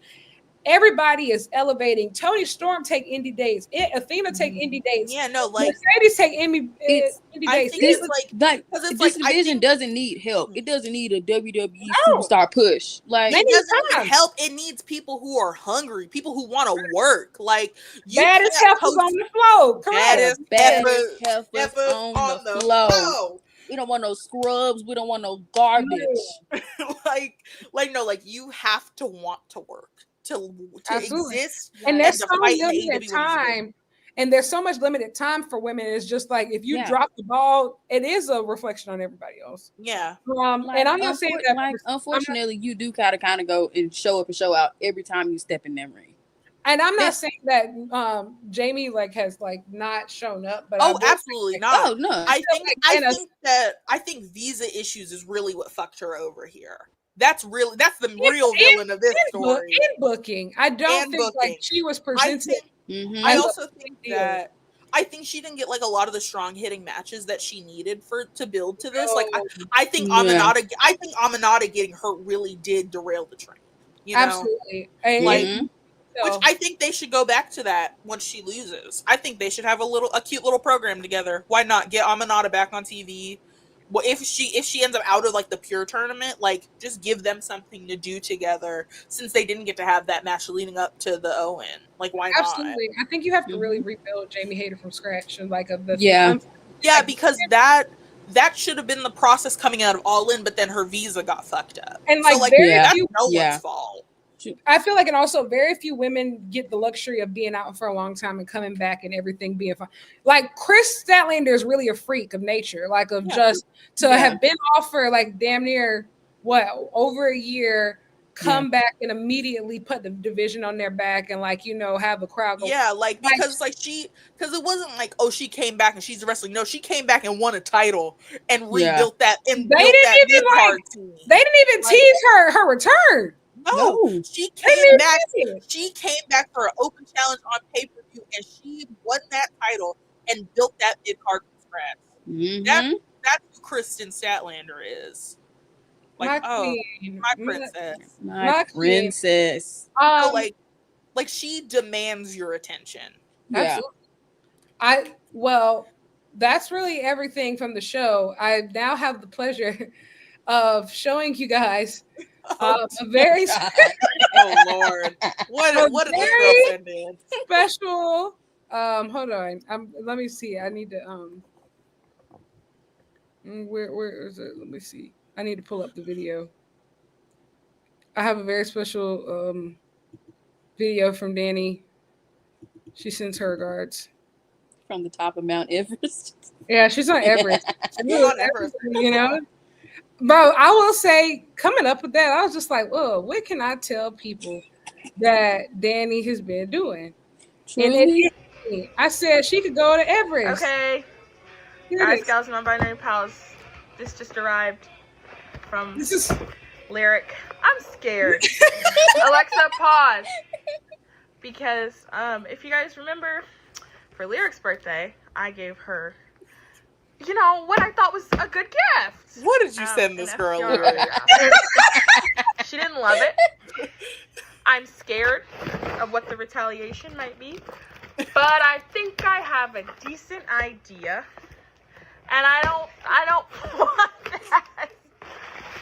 Everybody is elevating. Toni Storm take indie days. Athena take indie days. Yeah, no, like Mercedes take indie days. This division doesn't need help. It doesn't need a WWE superstar push. Like it doesn't need help. It needs people who are hungry, people who want to work. Like baddest heifers on the floor. Baddest heifers on the floor. We don't want no scrubs. We don't want no garbage. Like you have to want to work. To exist, and there's so limited time, and there's so much limited time for women. It's just like if you drop the ball, it is a reflection on everybody else. Yeah. And I'm not saying that. Unfortunately, you do kind of go and show up and show out every time you step in that ring. And I'm not saying that Jamie has not shown up, but absolutely not. Oh no, I think visa issues is really what fucked her over here. That's the real villain of this story. In booking, I don't think like she was presented. I also think that she didn't get like a lot of the strong hitting matches that she needed to build to this. Like I think Aminata getting hurt really did derail the train. You know? Absolutely. Which I think they should go back to that once she loses. I think they should have a cute little program together. Why not get Aminata back on TV? Well, if she ends up out of like the pure tournament, like just give them something to do together since they didn't get to have that match leading up to the Owen. Like why not? Absolutely. I think you have to really rebuild Jamie Hayter from scratch and because that should have been the process coming out of All In, but then her visa got fucked up. And that's no one's fault. I feel like, and also very few women get the luxury of being out for a long time and coming back and everything being fine. Like Chris Statlander is really a freak of nature, just to have been off for like damn near over a year, come back and immediately put the division on their back and have a crowd go. Yeah, because it wasn't like she came back and she's wrestling. No, she came back and won a title and rebuilt that. And they didn't even tease her return. No, she came back. She came back for an open challenge on pay-per-view, and she won that title and built that mid card from scratch. That's who Kristen Statlander is. Like, my princess, my princess. Like she demands your attention. Yeah. That's really everything from the show. I now have the pleasure of showing you guys a very oh Lord, what did this girl send in? Special. Hold on. Let me see. I need to where is it? Let me see. I need to pull up the video. I have a very special video from Dani. She sends her regards from the top of Mount Everest. Yeah, she's on Everest. She's on Everest, you know. But I will say, coming up with that, I was just like, "Oh, what can I tell people that Dani has been doing?" Truly? And I said she could go to Everest. Okay, guys, gals, non-binary pals. This just arrived from Lyric. I'm scared. Alexa, pause. Because if you guys remember, for Lyric's birthday, I gave her, you know, what I thought was a good gift. What did you send this girl? She didn't love it. I'm scared of what the retaliation might be. But I think I have a decent idea. And I don't want that.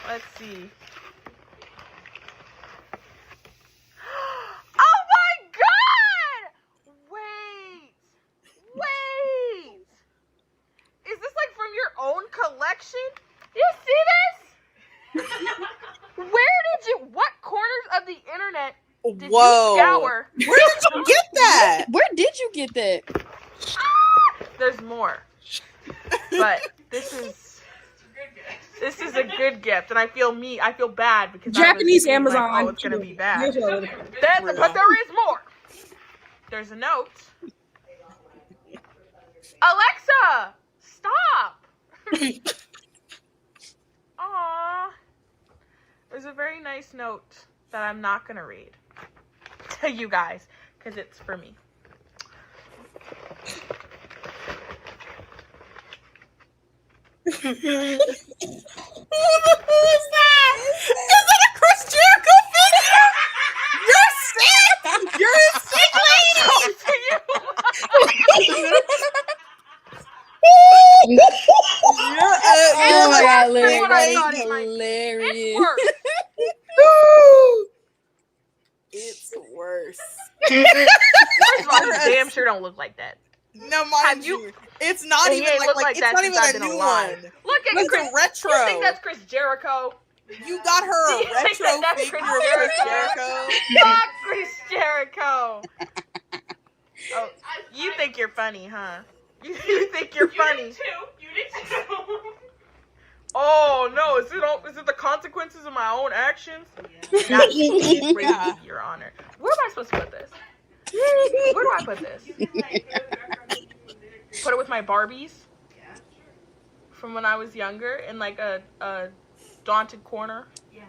Let's see. Oh my god! Wait! Is this like from your own collection? You see this? What corners of the internet did you scour? Where did you get that? Where did you get that? There's more. But this is a good gift, and I feel bad because Japanese Amazon. Like, oh, it's gonna be bad. But there is more. There's a note. Alexa, stop. Aww. There's a very nice note that I'm not gonna read to you guys because it's for me. Who is that? Is that a Chris Jericho figure? You're sick! You're a sick lady! Oh my god, Lyric, hilarious. It's worse. First of all, you damn sure don't look like that. No, mind you, it's not even like it's not even a new one. Look at Chris. A retro. You think that's Chris Jericho? You got her a retro figure of Chris Jericho. Not Chris Jericho. Oh, you think you're funny, huh? You think you're funny? You did too. Oh no! Is it the consequences of my own actions? Yeah. Your Honor. Where am I supposed to put this? Where do I put this? Put it with my Barbies from when I was younger in like a daunted corner. Yeah.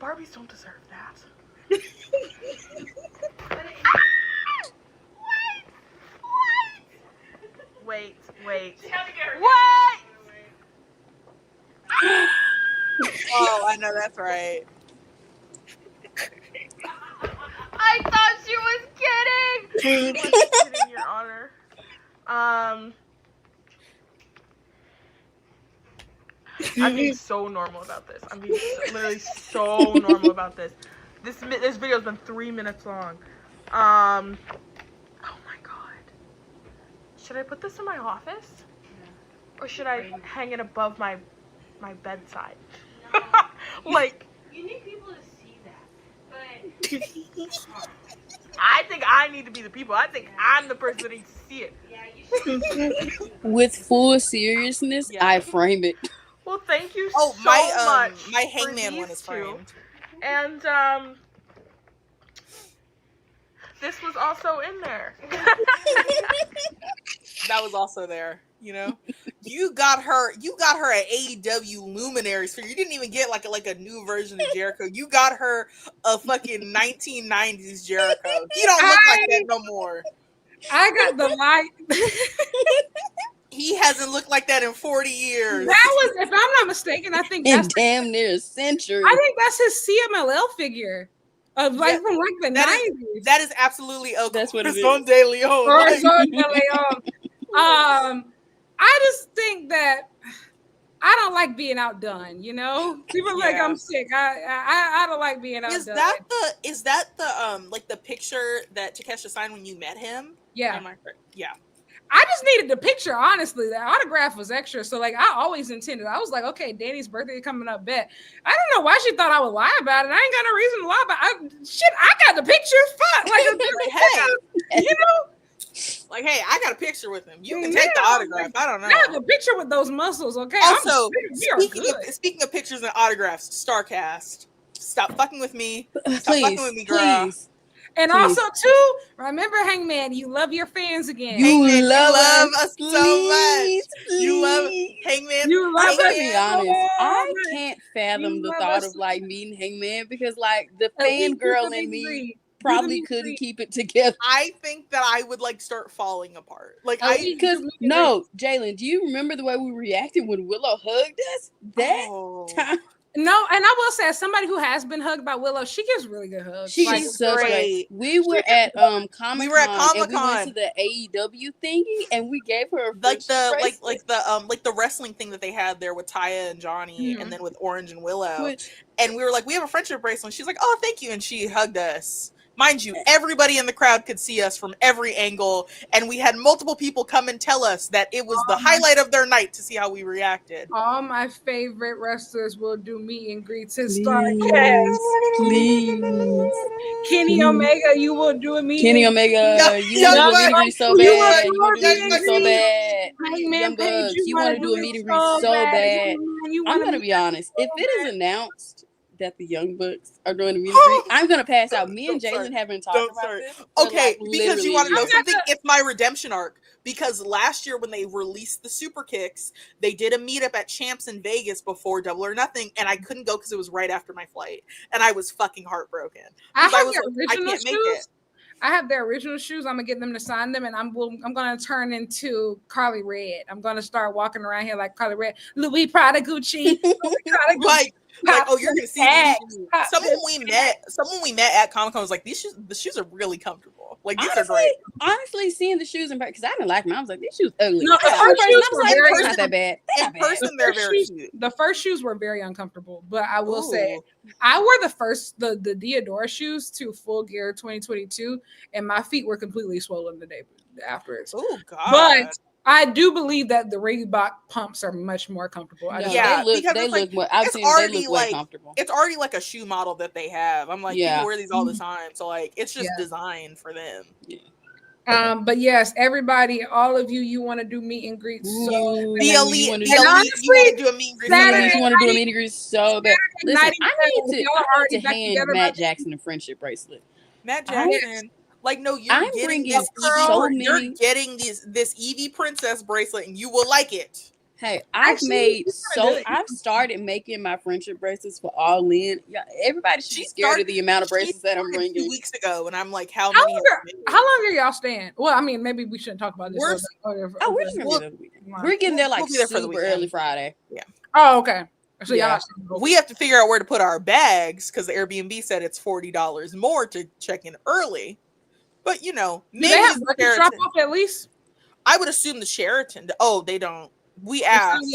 Barbies don't deserve that. Wait. Oh, I know that's right. I thought she was kidding. I was kidding, Your Honor. I'm being so normal about this. I'm being literally so normal about this. This video's been 3 minutes long. Oh my god. Should I put this in my office? Or should I hang it above my bedside? Like, you need people to see that. But I think I need to be the people. I think I'm the person that needs to see it. yeah, you should. With full seriousness, I frame it. Well, thank you so much. My Hangman one is framed. And this was also in there. That was also there. You know, you got her an AEW Luminaries figure. You didn't even get like a new version of Jericho. You got her a fucking 1990s Jericho. He don't look like that no more. I got the light. He hasn't looked like that in 40 years. That was, if I'm not mistaken, I think that's damn near a century. I think that's his CMLL figure. From like the 90s. That is absolutely that's what it is. Corazon de Leon. I just think that I don't like being outdone, you know? People are like I'm sick. I don't like being outdone. Is that the like the picture that Takeshita signed when you met him? Yeah. Yeah. I just needed the picture, honestly. The autograph was extra. So, like, I always intended. I was like, okay, Dani's birthday coming up, bet. I don't know why she thought I would lie about it. I ain't got no reason to lie about it. I got the picture. Fuck. Like, hey, you know? Like, hey, I got a picture with him. You can take the autograph. I don't know. I have a picture with those muscles, okay? Also, speaking of pictures and autographs, StarCast. Stop fucking with me. Stop fucking with me, girl. Please. And also, too, remember, Hangman, you love your fans again. You love us so much. You love Hangman. You love us. To be honest, I can't fathom the thought of like meeting Hangman because like the fangirl in me probably couldn't keep it together. I think that I would like start falling apart. Like Jaylyn, do you remember the way we reacted when Willow hugged us? Time. No, and I will say, as somebody who has been hugged by Willow, she gives really good hugs. She's so great. We were at Comic-Con. We went to the AEW thingy, and we gave her like the wrestling thing that they had there with Taya and Johnny, and then with Orange and Willow. And we were like, we have a friendship bracelet. She's like, oh, thank you, and she hugged us. Mind you, everybody in the crowd could see us from every angle, and we had multiple people come and tell us that it was the highlight of their night to see how we reacted. All my favorite wrestlers will do meet and greets in StarCast. Please. Kenny Omega, you will do a meet. Kenny Omega, you want to do a meet and greet so bad. You want to do a meet and greet so bad. Young Bucks, you want to do a meet and greet so bad. I'm going to be honest. If it is announced that the Young Bucks are doing a meet and greet, I'm gonna pass out. Me and Jaylyn haven't talked about this. Okay, because you want to know something? It's my redemption arc. Because last year when they released the Super Kicks, they did a meetup at Champs in Vegas before Double or Nothing, and I couldn't go because it was right after my flight, and I was fucking heartbroken. I can't make it. I have their original shoes. I'm gonna get them to sign them, and I'm gonna turn into Carly Red. I'm gonna start walking around here like Carly Red, Louis Prada Gucci, Like, oh, you're gonna see someone we met at Comic-Con was like, the shoes are really comfortable. Like, these are great. Honestly, seeing the shoes in because I didn't like them. I was like, these shoes ugly. No, not that bad. In person, they're very cute. The first shoes were very uncomfortable, but I will say I wore the Diodora shoes to Full Gear 2022, and my feet were completely swollen the day afterwards. Oh God! But I do believe that the Reebok pumps are much more comfortable. They look way comfortable. It's already like a shoe model that they have. I'm like, people wear these all the time, so like it's just designed for them. Yeah. But yes, everybody, all of you want to do meet and greets. So the elite, you want to do a meet and greet. You want to do a meet and greet so bad. Listen, I need to hand Matt Jackson a friendship bracelet. Matt Jackson. Like, no, you're getting this Eevee Princess bracelet, and you will like it. Hey, I've started making my friendship bracelets for All In. Yeah, everybody should be scared of the amount of bracelets that I'm bringing. 2 weeks ago, and I'm like, how long are y'all staying? Well, I mean, maybe we shouldn't talk about this. We're just gonna be there. We're getting there like super early Friday. Yeah. Oh, okay. So we have to figure out where to put our bags because the Airbnb said it's $40 more to check in early. But maybe they have drop off at least. I would assume the Sheraton. Oh, they don't. We asked.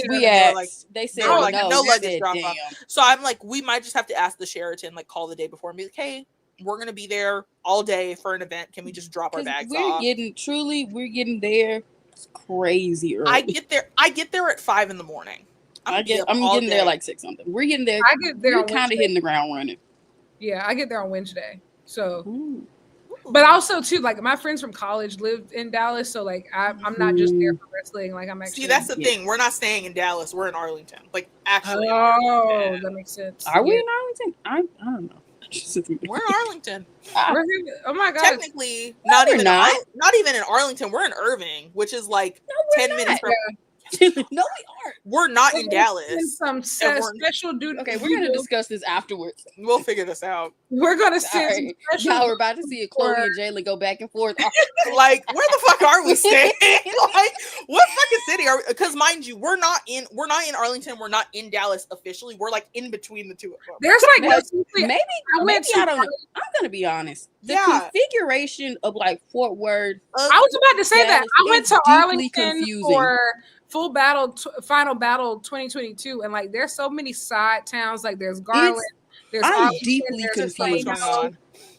They said no luggage drop off. So I'm like, we might just have to ask the Sheraton, like call the day before and be like, hey, we're gonna be there all day for an event. Can we just drop our bags off? We're getting there crazy early. I get there at 5 a.m. I'm getting there like 6 something. We're getting there. We're kind of hitting the ground running. Yeah, I get there on Wednesday. So. Ooh. But also too, like my friends from college lived in Dallas, so like I'm not just there for wrestling. Like I'm actually. See, that's the thing. We're not staying in Dallas. We're in Arlington. Like actually. Oh, that makes sense. Are we in Arlington? I don't know. We're in Arlington. Oh my god. Technically, not even in Arlington. We're in Irving, which is like 10 minutes from. No, we aren't. We're not in Dallas. Some special dude. Okay, we're gonna discuss this afterwards. We'll figure this out. We're gonna see. Y'all are about to see Chloe and Jaylyn go back and forth. Like, where the fuck are we staying? Like, what fucking city are we? Because mind you, we're not in Arlington. We're not in Dallas officially. We're like in between the two of them. There's like maybe I don't know. I'm gonna be honest. The configuration of like Fort Worth. I was about to say that I went to Arlington Final Battle 2022, and like there's so many side towns. Like there's Garland, there's I'm Arlington, deeply there's confused. Plano,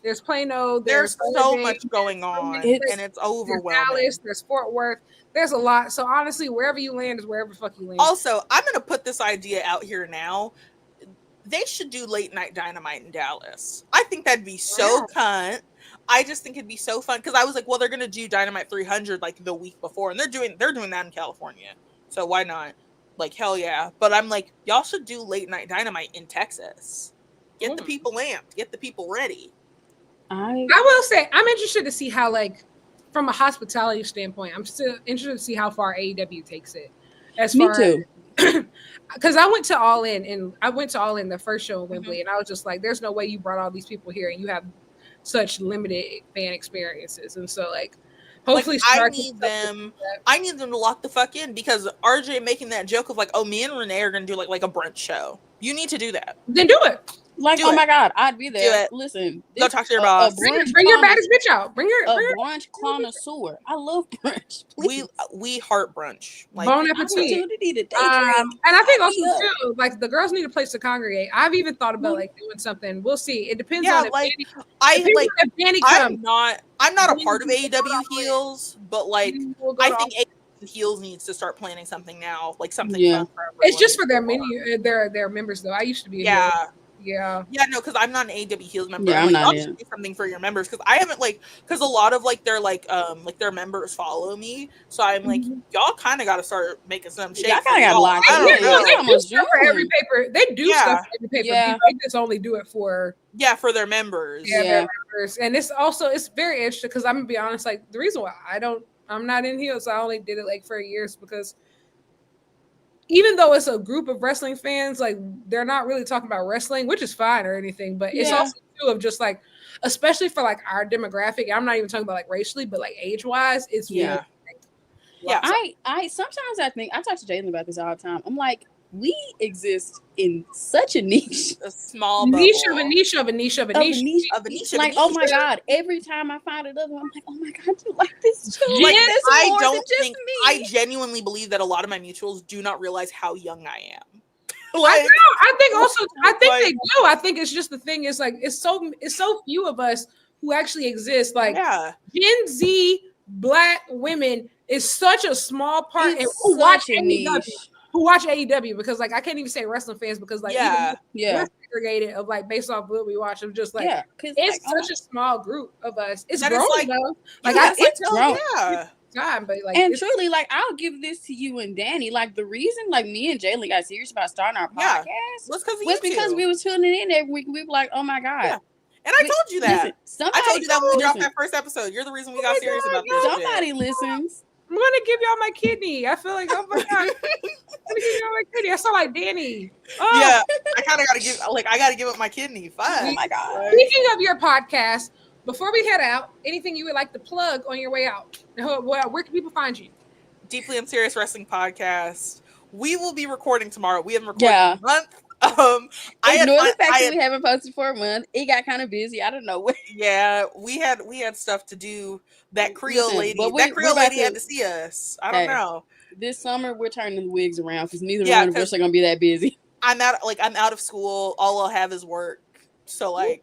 there's Plano, There's so much going on, and it's overwhelming. There's Dallas, there's Fort Worth. There's a lot. So honestly, wherever you land is wherever the fuck you land. Also, I'm gonna put this idea out here now. They should do late night Dynamite in Dallas. I think that'd be so cunt. I just think it'd be so fun because I was like, well, they're gonna do Dynamite 300 like the week before, and they're doing that in California. So why not? Like hell yeah! But I'm like, y'all should do late night Dynamite in Texas. Get the people amped. Get the people ready. I will say I'm interested to see how, like, from a hospitality standpoint, I'm still interested to see how far AEW takes it. Me too. Because I went to All In the first show in Wembley, and I was just like, there's no way you brought all these people here and you have such limited fan experiences. And so, like, hopefully, I need them to lock the fuck in, because RJ making that joke of like, oh, me and Renee are gonna do like a brunch show. You need to do that. Then do it. Like, oh my God, I'd be there. Listen, go talk to your boss. Bring your baddest bitch out. Bring your brunch connoisseur. I love brunch. We heart brunch. Like, bon appetit. And I think also too, like, the girls need a place to congregate. I've even thought about like doing something. We'll see. It depends on if Dani comes. I'm not a part of AEW Heels, but like I think AEW Heels needs to start planning something now, like something fun for everyone. It's just for their their members though. I used to be a heel. Yeah, no, because I'm not an AEW Heels member. Yeah, I'm like, y'all should do something for your members, because I haven't because a lot of their members follow me, so I'm like, y'all kind of got to start making some shit. I kind of got locked. They do stuff for every paper. They do stuff for every paper. Yeah. They just only do it for their members. Their members, and it's very interesting because I'm gonna be honest. Like, the reason why I'm not in Heels, I only did it like for years because, even though it's a group of wrestling fans, like, they're not really talking about wrestling, which is fine or anything, but it's also too of just like, especially for like our demographic, I'm not even talking about like racially, but like age wise, it's I sometimes I think, I talk to Jaylyn about this all the time. I'm like, we exist in such a niche, a small niche of a niche of a niche of a niche of a niche. Like, oh my God! Every time I find another one, I'm like, oh my God, you like this too? Like, I genuinely believe that a lot of my mutuals do not realize how young I am. I think they do. I think it's just the thing is like it's so few of us who actually exist. Like Gen Z Black women is such a small part, and who watch AEW, because like I can't even say wrestling fans, because like we're segregated of like based off what we watch. I'm just like it's such a small group of us. It's growing though. Like it's grown. Time, but like, and truly, like, I'll give this to you and Dani. Like, the reason like me and Jaylyn got serious about starting our podcast was because we was tuning in every week. We were like, oh my God. Yeah. And I told you that. I told you that when we dropped that first episode. You're the reason we got serious about this. Somebody listens. I'm gonna give y'all my kidney. I feel like, oh my God, I'm gonna give y'all my kidney. I sound like Dani. Oh. Yeah, I kind of gotta give up my kidney. Fine. Oh my God. Speaking of your podcast, before we head out, anything you would like to plug on your way out? Where can people find you? Deeply Unserious Wrestling Podcast. We will be recording tomorrow. We haven't recorded in a month. Ignore the fact that we haven't posted for a month. It got kind of busy. I don't know. Yeah, we had stuff to do. That Creole lady had to see us. I don't know. This summer we're turning the wigs around because neither one of us are gonna be that busy. I'm out of school. All I'll have is work. So like,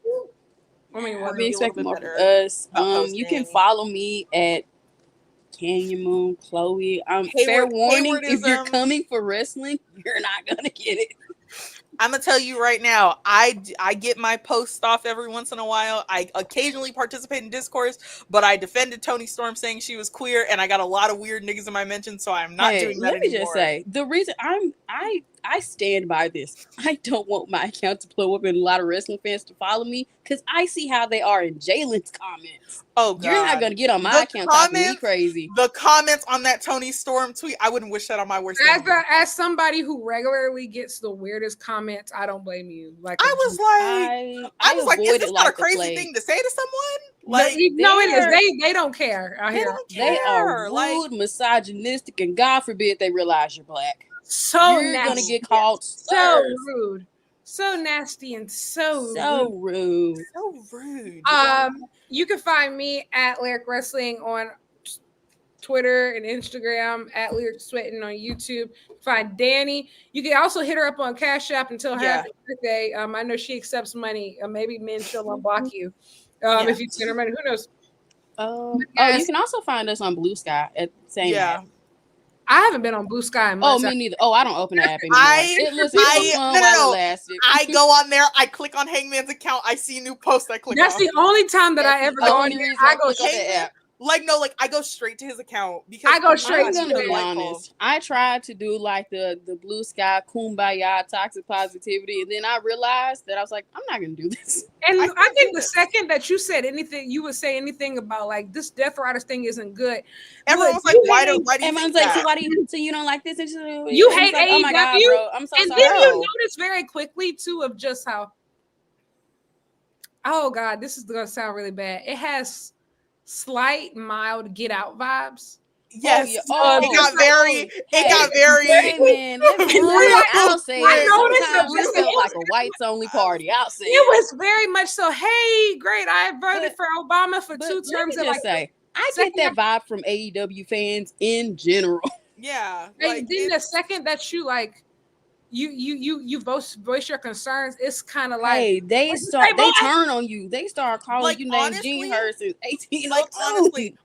I mean, we're expecting more from us. You can follow me at Canyon Moon Chloe. Fair warning: if you're coming for wrestling, you're not gonna get it. I'm gonna tell you right now, I get my posts off every once in a while. I occasionally participate in discourse, but I defended Toni Storm saying she was queer, and I got a lot of weird niggas in my mentions, so I'm not doing that anymore. Let me just say, the reason I stand by this. I don't want my account to blow up and a lot of wrestling fans to follow me, because I see how they are in Jaylyn's comments. Oh, God. You're not going to get on my account talking me crazy. The comments on that Toni Storm tweet, I wouldn't wish that on my worst enemy. As somebody who regularly gets the weirdest comments, I don't blame you. Like, I was like, is this not a crazy thing to say to someone? Like, no, it is. They don't care out here. They are rude, misogynistic, and God forbid they realize you're black. You're gonna get called so rude, so nasty, and so rude. So rude. You can find me at Lyric Wrestling on Twitter and Instagram at Lyric Sweating on YouTube. Find Dani. You can also hit her up on Cash App and tell her happy birthday. I know she accepts money. Maybe men she'll unblock you if you send her money. Who knows? You can also find us on Blue Sky at the same app. I haven't been on Blue Sky in months. Me neither. I don't open the app anymore. I go on there. I click on Hangman's account. I see new posts. I click. That's the only time that I ever go on there. I go click on the app. I go straight to his account because I go straight. I'm gonna be honest. I tried to do like the Blue Sky kumbaya toxic positivity, and then I realized that I was like, I'm not gonna do this. And I think the second that you said anything, you would say anything about like this Death Riders thing isn't good. Everyone was like, why do you everyone's like, so you don't like this? You hate AEW? Oh my God, bro. I'm so sorry. And then you notice very quickly too of just how. Oh God, this is gonna sound really bad. It has slight, mild Get Out vibes. Yes. It got very. Man, I'll say sometimes it felt like a whites only party. I'll say it was very much so. Hey, great! I voted for Obama for 2 terms. I get that vibe from AEW fans in general. Yeah. And then the second that you like. You both voice your concerns. It's kind of like they turn on you. They start calling you names Gene Hurst is 18.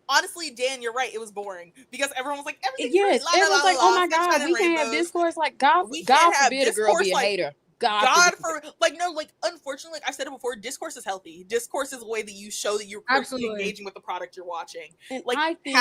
Honestly, Dan, you're right. It was boring because everyone was like, everyone's like, oh my God, we can't have discourse. Like God forbid a girl be a hater. Unfortunately, I've said it before, discourse is healthy. Discourse is a way that you show that you're personally engaging with the product you're watching. And I think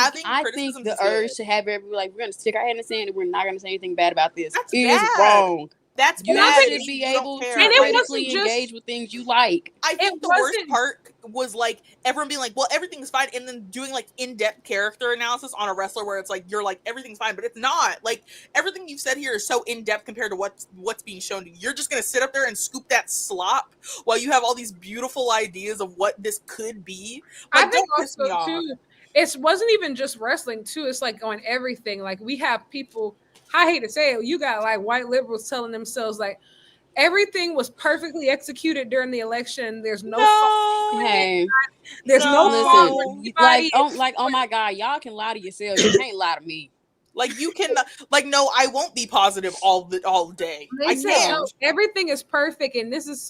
the urge to have everybody like, we're going to stick our head in the sand and we're not going to say anything bad about this is wrong. That's you have to be able to critically engage with things you like. I think the worst part was like everyone being like, well, everything's fine, and then doing like in-depth character analysis on a wrestler where it's like you're like everything's fine, but it's not. Like everything you've said here is so in-depth compared to what's being shown to you. You're just gonna sit up there and scoop that slop while you have all these beautiful ideas of what this could be. Like, I think also too, it wasn't even just wrestling too. It's like on everything. Like we have people. I hate to say it, you got like white liberals telling themselves like everything was perfectly executed during the election. There's no fault. There's no fault. Oh my God, y'all can lie to yourselves. You can't lie to me. Like you can no, I won't be positive all day. They say everything is perfect and this is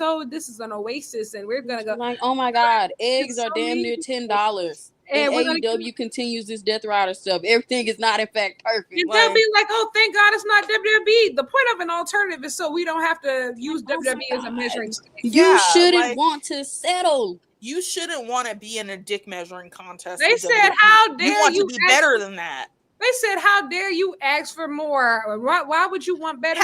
an oasis and we're gonna go like, oh my God, eggs are damn near $10. And AEW continues this Death Rider stuff. Everything is not in fact perfect. They'll be like, oh, thank God it's not WWE. The point of an alternative is so we don't have to use WWE as a measuring stick. You shouldn't want to settle. You shouldn't want to be in a dick measuring contest. They said, how dare you want to be better than that. They said, how dare you ask for more? Why would you want better?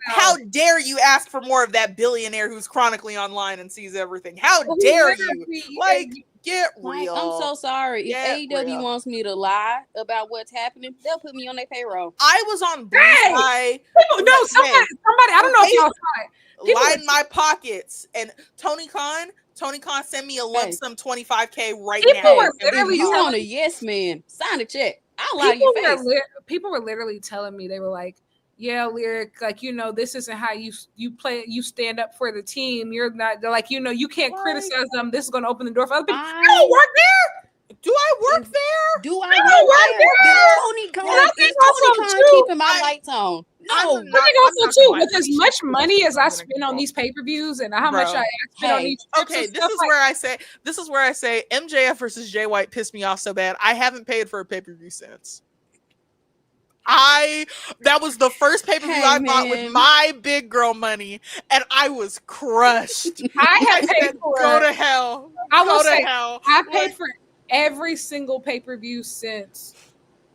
How dare you ask for more of that billionaire who's chronically online and sees everything? How dare you? Like, get real. I'm so sorry. If AEW wants me to lie about what's happening, they'll put me on their payroll. I was on Blue Sky. Somebody, I don't know if y'all saw it. Line my pockets. And Tony Khan send me a lump sum $25K right now. If you want a yes man, sign a check. I'll lie to your face. People were literally telling me, they were like, yeah, Lyric, like, this isn't how you play. You stand up for the team. You're not, they're like, you can't criticize them. This is going to open the door for other people. I don't work there. Do I work there? Do I work there? Tony Khan keeping my lights on. No, I think also too, with as much money as I spend on these pay-per-views and how much I spend on each. Okay, this is where I say MJF versus Jay White pissed me off so bad. I haven't paid for a pay-per-view since. That was the first pay-per-view I bought with my big girl money, and I was crushed. I have paid for go to hell. I paid for every single pay-per-view since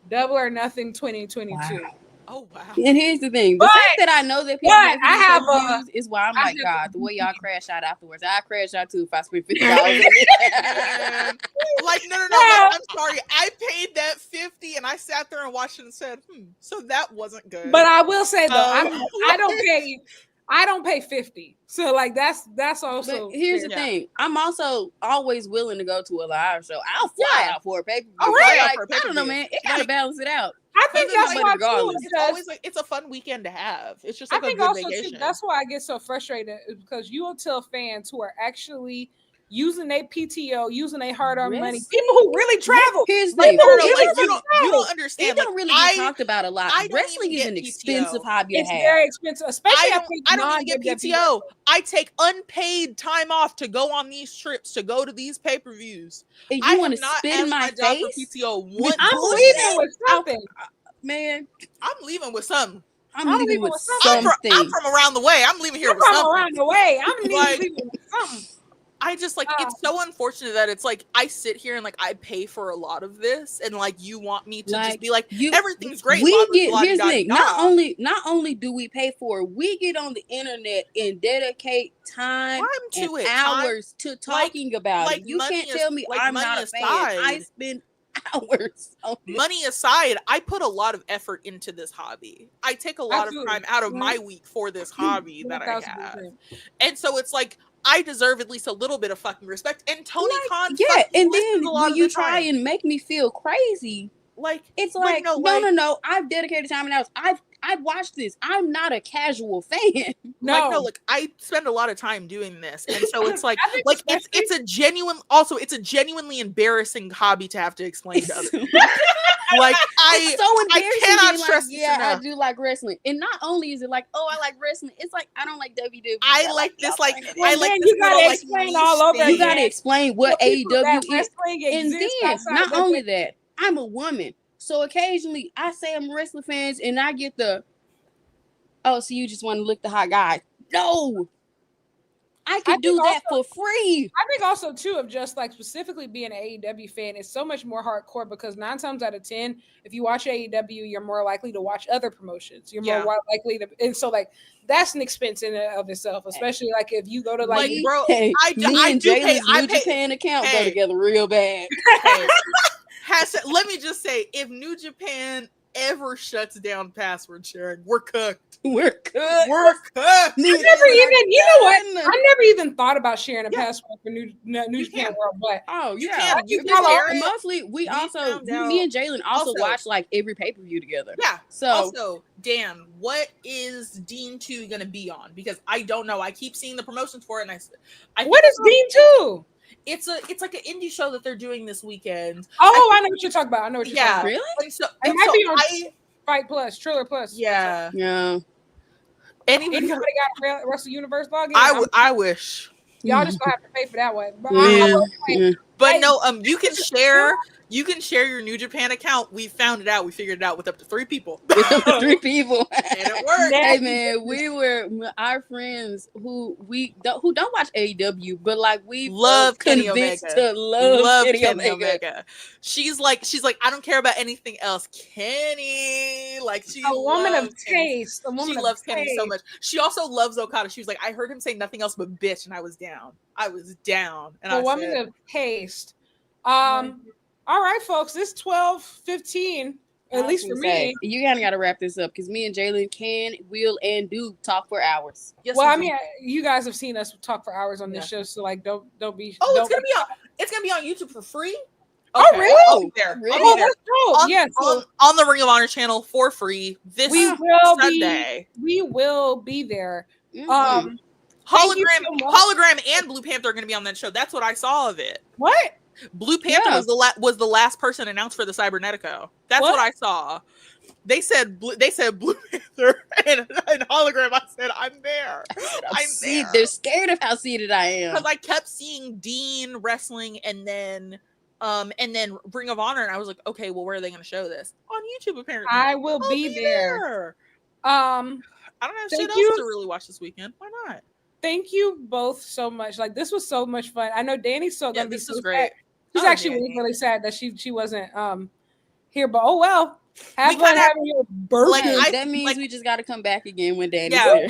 Double or Nothing 2022. Wow. Oh wow! And here's the thing: the fact that I know that people have views is why I'm like, God, the way y'all crash out afterwards, I crash out too if I spend $50 on it. Like, no. I'm sorry, I paid that $50 and I sat there and watched it and said, so that wasn't good. But I will say though, I don't pay $50. So like that's also. But here's the thing: I'm also always willing to go to a live show. I'll fly out for a pay-per-view. I don't know, man. It gotta balance it out. I think that's why it's always like it's a fun weekend to have. It's just like a good vacation. That's why I get so frustrated because you will tell fans who are actually using their PTO, using their hard-earned money. People who really travel. Here's the Like, thing. you don't understand. It don't really get talked about a lot. Wrestling is an expensive hobby to have. It's very expensive, especially I don't even get PTO. I take unpaid time off to go on these trips, to go to these pay-per-views. And you want to spit in my face? PTO I'm leaving with something. Man, I'm leaving with something. I'm leaving with something. I'm from around the way. I'm leaving here with something. Around the way. I'm leaving with something. I just like it's so unfortunate that it's like I sit here and like I pay for a lot of this, and like you want me to just be like everything's great. Here's the thing. Not only do we pay for it, we get on the internet and dedicate time and hours to talking about it. You can't tell me I'm not a fan. I spend hours. Money aside, I put a lot of effort into this hobby. I take a lot of time out of my week for this hobby that I have, and so it's like I deserve at least a little bit of fucking respect. And Tony Khan, and then when you try and make me feel crazy, like it's like no, I've dedicated time and hours. I've watched this. I'm not a casual fan. Like I spend a lot of time doing this, and so it's like it's a genuinely embarrassing hobby to have to explain to others. Like it's so embarrassing. I cannot stress this I enough. do like wrestling, and not only is it like, oh, I like wrestling. It's like I don't like WWE. I like this. Like I like this. You gotta explain all over. You gotta explain what AEW is, and then not only that, I'm a woman. So occasionally I say I'm wrestling fans and I get so you just want to look the hot guy. No. I can do that for free. I think also too of just like specifically being an AEW fan is so much more hardcore because 9 times out of 10, if you watch AEW, you're more likely to watch other promotions. You're more likely to, and so like that's an expense in and of itself, especially like if you go to like bro, me and Jaylyn's New Japan account go together real bad. Let me just say, if New Japan ever shuts down password sharing, we're cooked. We're cooked. I never even thought about sharing a password for New Japan World. But you mostly me and Jaylyn also watch like every pay-per-view together. Yeah. So also, Dan, what is Dean 2 gonna be on? Because I don't know. I keep seeing the promotions for it, and I what is Dean 2? It's like an indie show that they're doing this weekend. Oh, I know what you're talking about. I know what you're talking about. Really? It might be on Fight Plus, Triller Plus. Yeah. Anybody got a Wrestle Universe login? I wish. Y'all just gonna have to pay for that one. But no, you can share. You can share your New Japan account. We found it out. We figured it out with up to 3 people. And it worked. Hey man, we were our friends who don't watch AEW, but like we love convinced to love Kenny Omega. She's like, I don't care about anything else. Kenny, like she's a woman of taste. She loves Kenny so much. She also loves Okada. She was like, I heard him say nothing else but bitch, and I was down. And a woman of taste. All right, folks, this 12:15, at least for me. You kind of got to wrap this up because me and Jaylyn will, and do talk for hours. Yes, well, I mean, you guys have seen us talk for hours on this show, so like, don't be. Oh, it's gonna be on YouTube for free. Okay. Oh, really? I'll be there. Oh, that's dope. On the Ring of Honor channel for free this Sunday. We will be there. Hologram and Blue Panther are going to be on that show. That's what I saw of it. What? Blue Panther was the last person announced for the Cybernetico. That's what I saw. They said Blue Panther and Hologram. I said I'm there. I'm there. They're scared of how seated I am because I kept seeing Dean wrestling and then Ring of Honor, and I was like, okay, well, where are they going to show this? On YouTube, apparently. I will be there. I don't have shit else to really watch this weekend. Why not? Thank you both so much. Like, this was so much fun. I know Dani's still gonna be so great. She's actually really sad that she wasn't here, but oh well. Have fun having your birthday. That means we just got to come back again when Dani's here.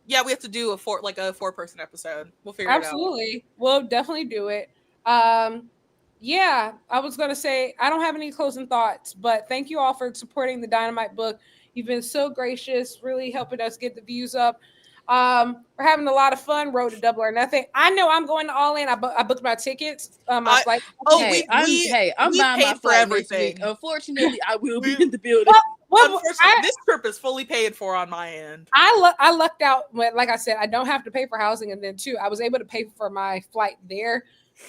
We have to do a 4-person episode. We'll figure it out. Absolutely. We'll definitely do it. Yeah, I was gonna say I don't have any closing thoughts, but thank you all for supporting the Dynamite book. You've been so gracious, really helping us get the views up. We're having a lot of fun. Road to Double or Nothing. I know I'm going to All In. I booked my tickets. My flight. I'm buying my flight for everything. Unfortunately, I will be in the building. Unfortunately, this trip is fully paid for on my end. I lucked out when, like I said, I don't have to pay for housing, and then too, I was able to pay for my flight there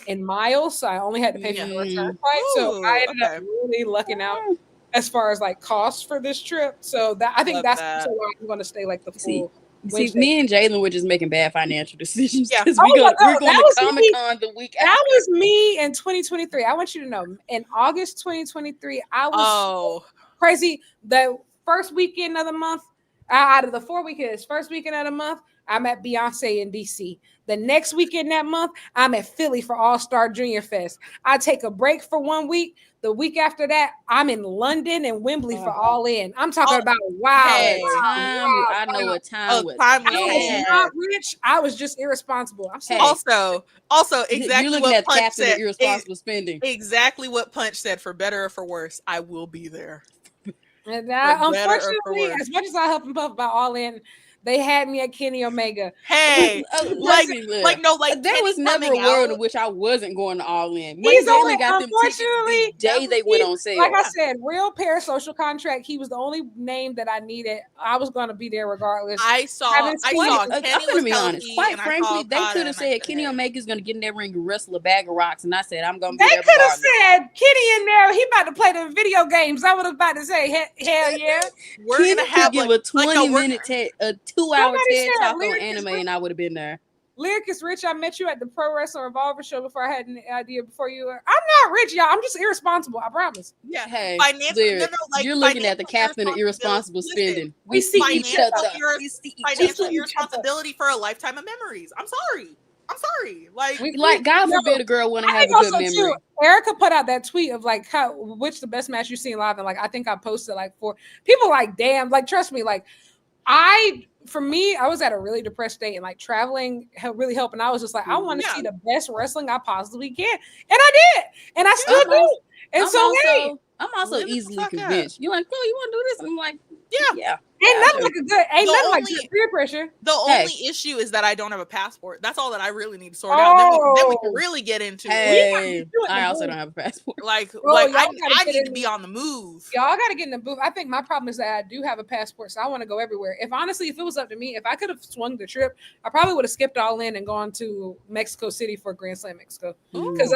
in miles, so I only had to pay for the return flight. So I ended up really lucking out as far as like costs for this trip. So that I think that's so why I'm going to stay like the full. See, me and Jaylyn were just making bad financial decisions. Yeah. We're going to Comic-Con the week after. That was me in 2023. I want you to know, in August 2023, I was crazy. The first weekend of the month, out of the 4 weekends, first weekend of the month, I'm at Beyonce in DC. The next weekend that month, I'm at Philly for All-Star Junior Fest. I take a break for 1 week. The week after that, I'm in London and Wembley for All In. I'm talking about I know what time was. I was not rich. I was just irresponsible. I'm sorry. Also, exactly you're looking what at Punch Captain said. Irresponsible spending. Exactly what Punch said. For better or for worse, I will be there. And unfortunately, as much as I help him puff about All In, they had me at Kenny Omega. Hey, there was never a world in which I wasn't going to All In. He's only got them tickets the day they went on sale. Like I said, real parasocial contract. He was the only name that I needed. I was going to be there regardless. I saw. I'm going to be honest. Quite frankly, they could have said Kenny Omega's going to get in that ring and wrestle a bag of rocks, and I said I'm going to be there. They could have said Kenny in there. He about to play the video games. I would have about to say hell yeah. We're going to have give a 20-minute 2-hour TED Talk on anime, and I would have been there. Lyric is rich. I met you at the Pro Wrestling Revolver show before I had an idea before you were. I'm not rich, y'all. I'm just irresponsible. I promise. Yeah. Hey, Lyric, you're looking at the captain of irresponsible spending. We see each other. Financial irresponsibility for a lifetime of memories. I'm sorry. God forbid a girl want to have a good memory. Too, Erica put out that tweet of like which the best match you've seen live, and like I think I posted like 4 people. Like damn, like trust me, like for me, I was at a really depressed state, and like traveling really helped. And I was just like, I want to see the best wrestling I possibly can, and I did, and I still do. And I'm also easily convinced. You're like, you want to do this? And I'm like, yeah. Ain't nothing like good peer pressure. The only issue is that I don't have a passport. That's all that I really need to sort out. Then we can really get into it. I also don't have a passport. I need to be on the move. Y'all got to get in the booth. I think my problem is that I do have a passport, so I want to go everywhere. If it was up to me, if I could have swung the trip, I probably would have skipped All In and gone to Mexico City for Grand Slam Mexico. Because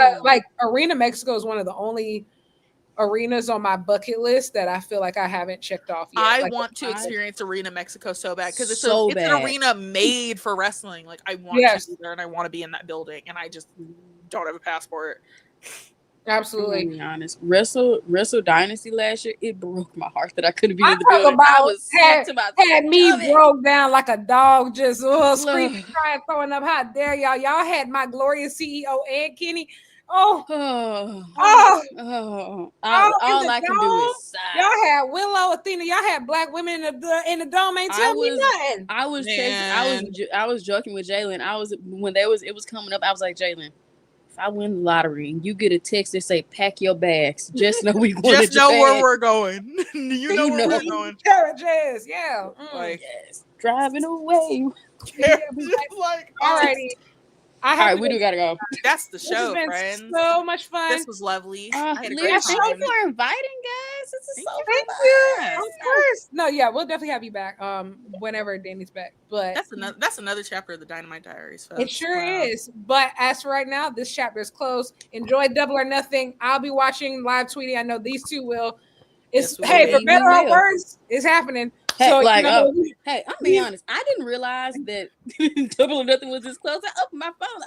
Arena Mexico is one of the only arenas on my bucket list that I feel like I haven't checked off yet. I want to experience Arena Mexico so bad because it's an arena made for wrestling. Like I want to be there and I want to be in that building, and I just don't have a passport. Absolutely. To be honest, Wrestle Dynasty last year, it broke my heart that I couldn't be in the building. I was had me broke down like a dog, just screaming, crying, throwing up. How dare y'all? Y'all had my glorious CEO and Kenny. All I can do is sigh. Y'all had Willow, Athena. Y'all had black women in the dome. Ain't tell me nothing. I was joking with Jaylyn. It was coming up. I was like, Jaylyn, if I win the lottery and you get a text that say pack your bags, just know we going just know where we're going. you know where we're going. Carriages, yeah. Driving away. Alrighty. All right, we do gotta go. That's the show, friends. So much fun. This was lovely. I had a great time. Thank you for inviting, guys. This is so fun. Thank you. Of course. No, yeah, we'll definitely have you back. Whenever Dani's back. But that's another chapter of the Dynamite Diaries. Folks. It sure is. But as for right now, this chapter is closed. Enjoy Double or Nothing. I'll be watching, live tweeting. I know these two will. For better or worse, it's happening. Hey, I'm being honest. I didn't realize that Double or Nothing was this close. I opened my phone.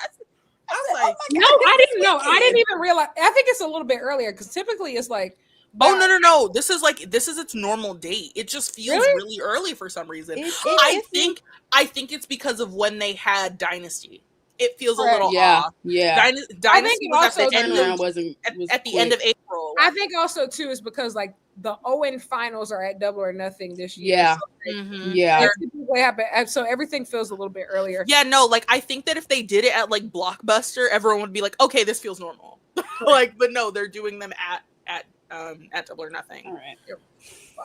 I was like, no, I didn't know. I didn't even realize. I think it's a little bit earlier because typically it's like. No. This is its normal date. It just feels really early for some reason. I think it's because of when they had Dynasty. It feels a little off. Yeah. Dynasty was at the end of April. I think also too is because like the Owen finals are at Double or Nothing this year. Yeah. And so everything feels a little bit earlier. Yeah, no, like I think that if they did it at like Blockbuster, everyone would be like, okay, this feels normal. But no, they're doing them at Double or Nothing. All right.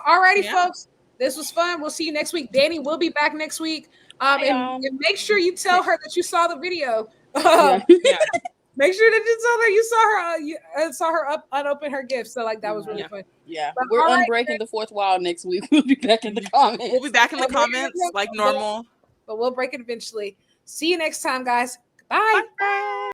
Alrighty, folks. This was fun. We'll see you next week. Dani will be back next week. And make sure you tell her that you saw the video. Make sure that you saw her unopen her gift. So like that was really fun. Yeah, But we're unbreaking the fourth wall next week. We'll be back in the comments. We'll be back in the comments like normal. But we'll break it eventually. See you next time, guys. Bye. Bye.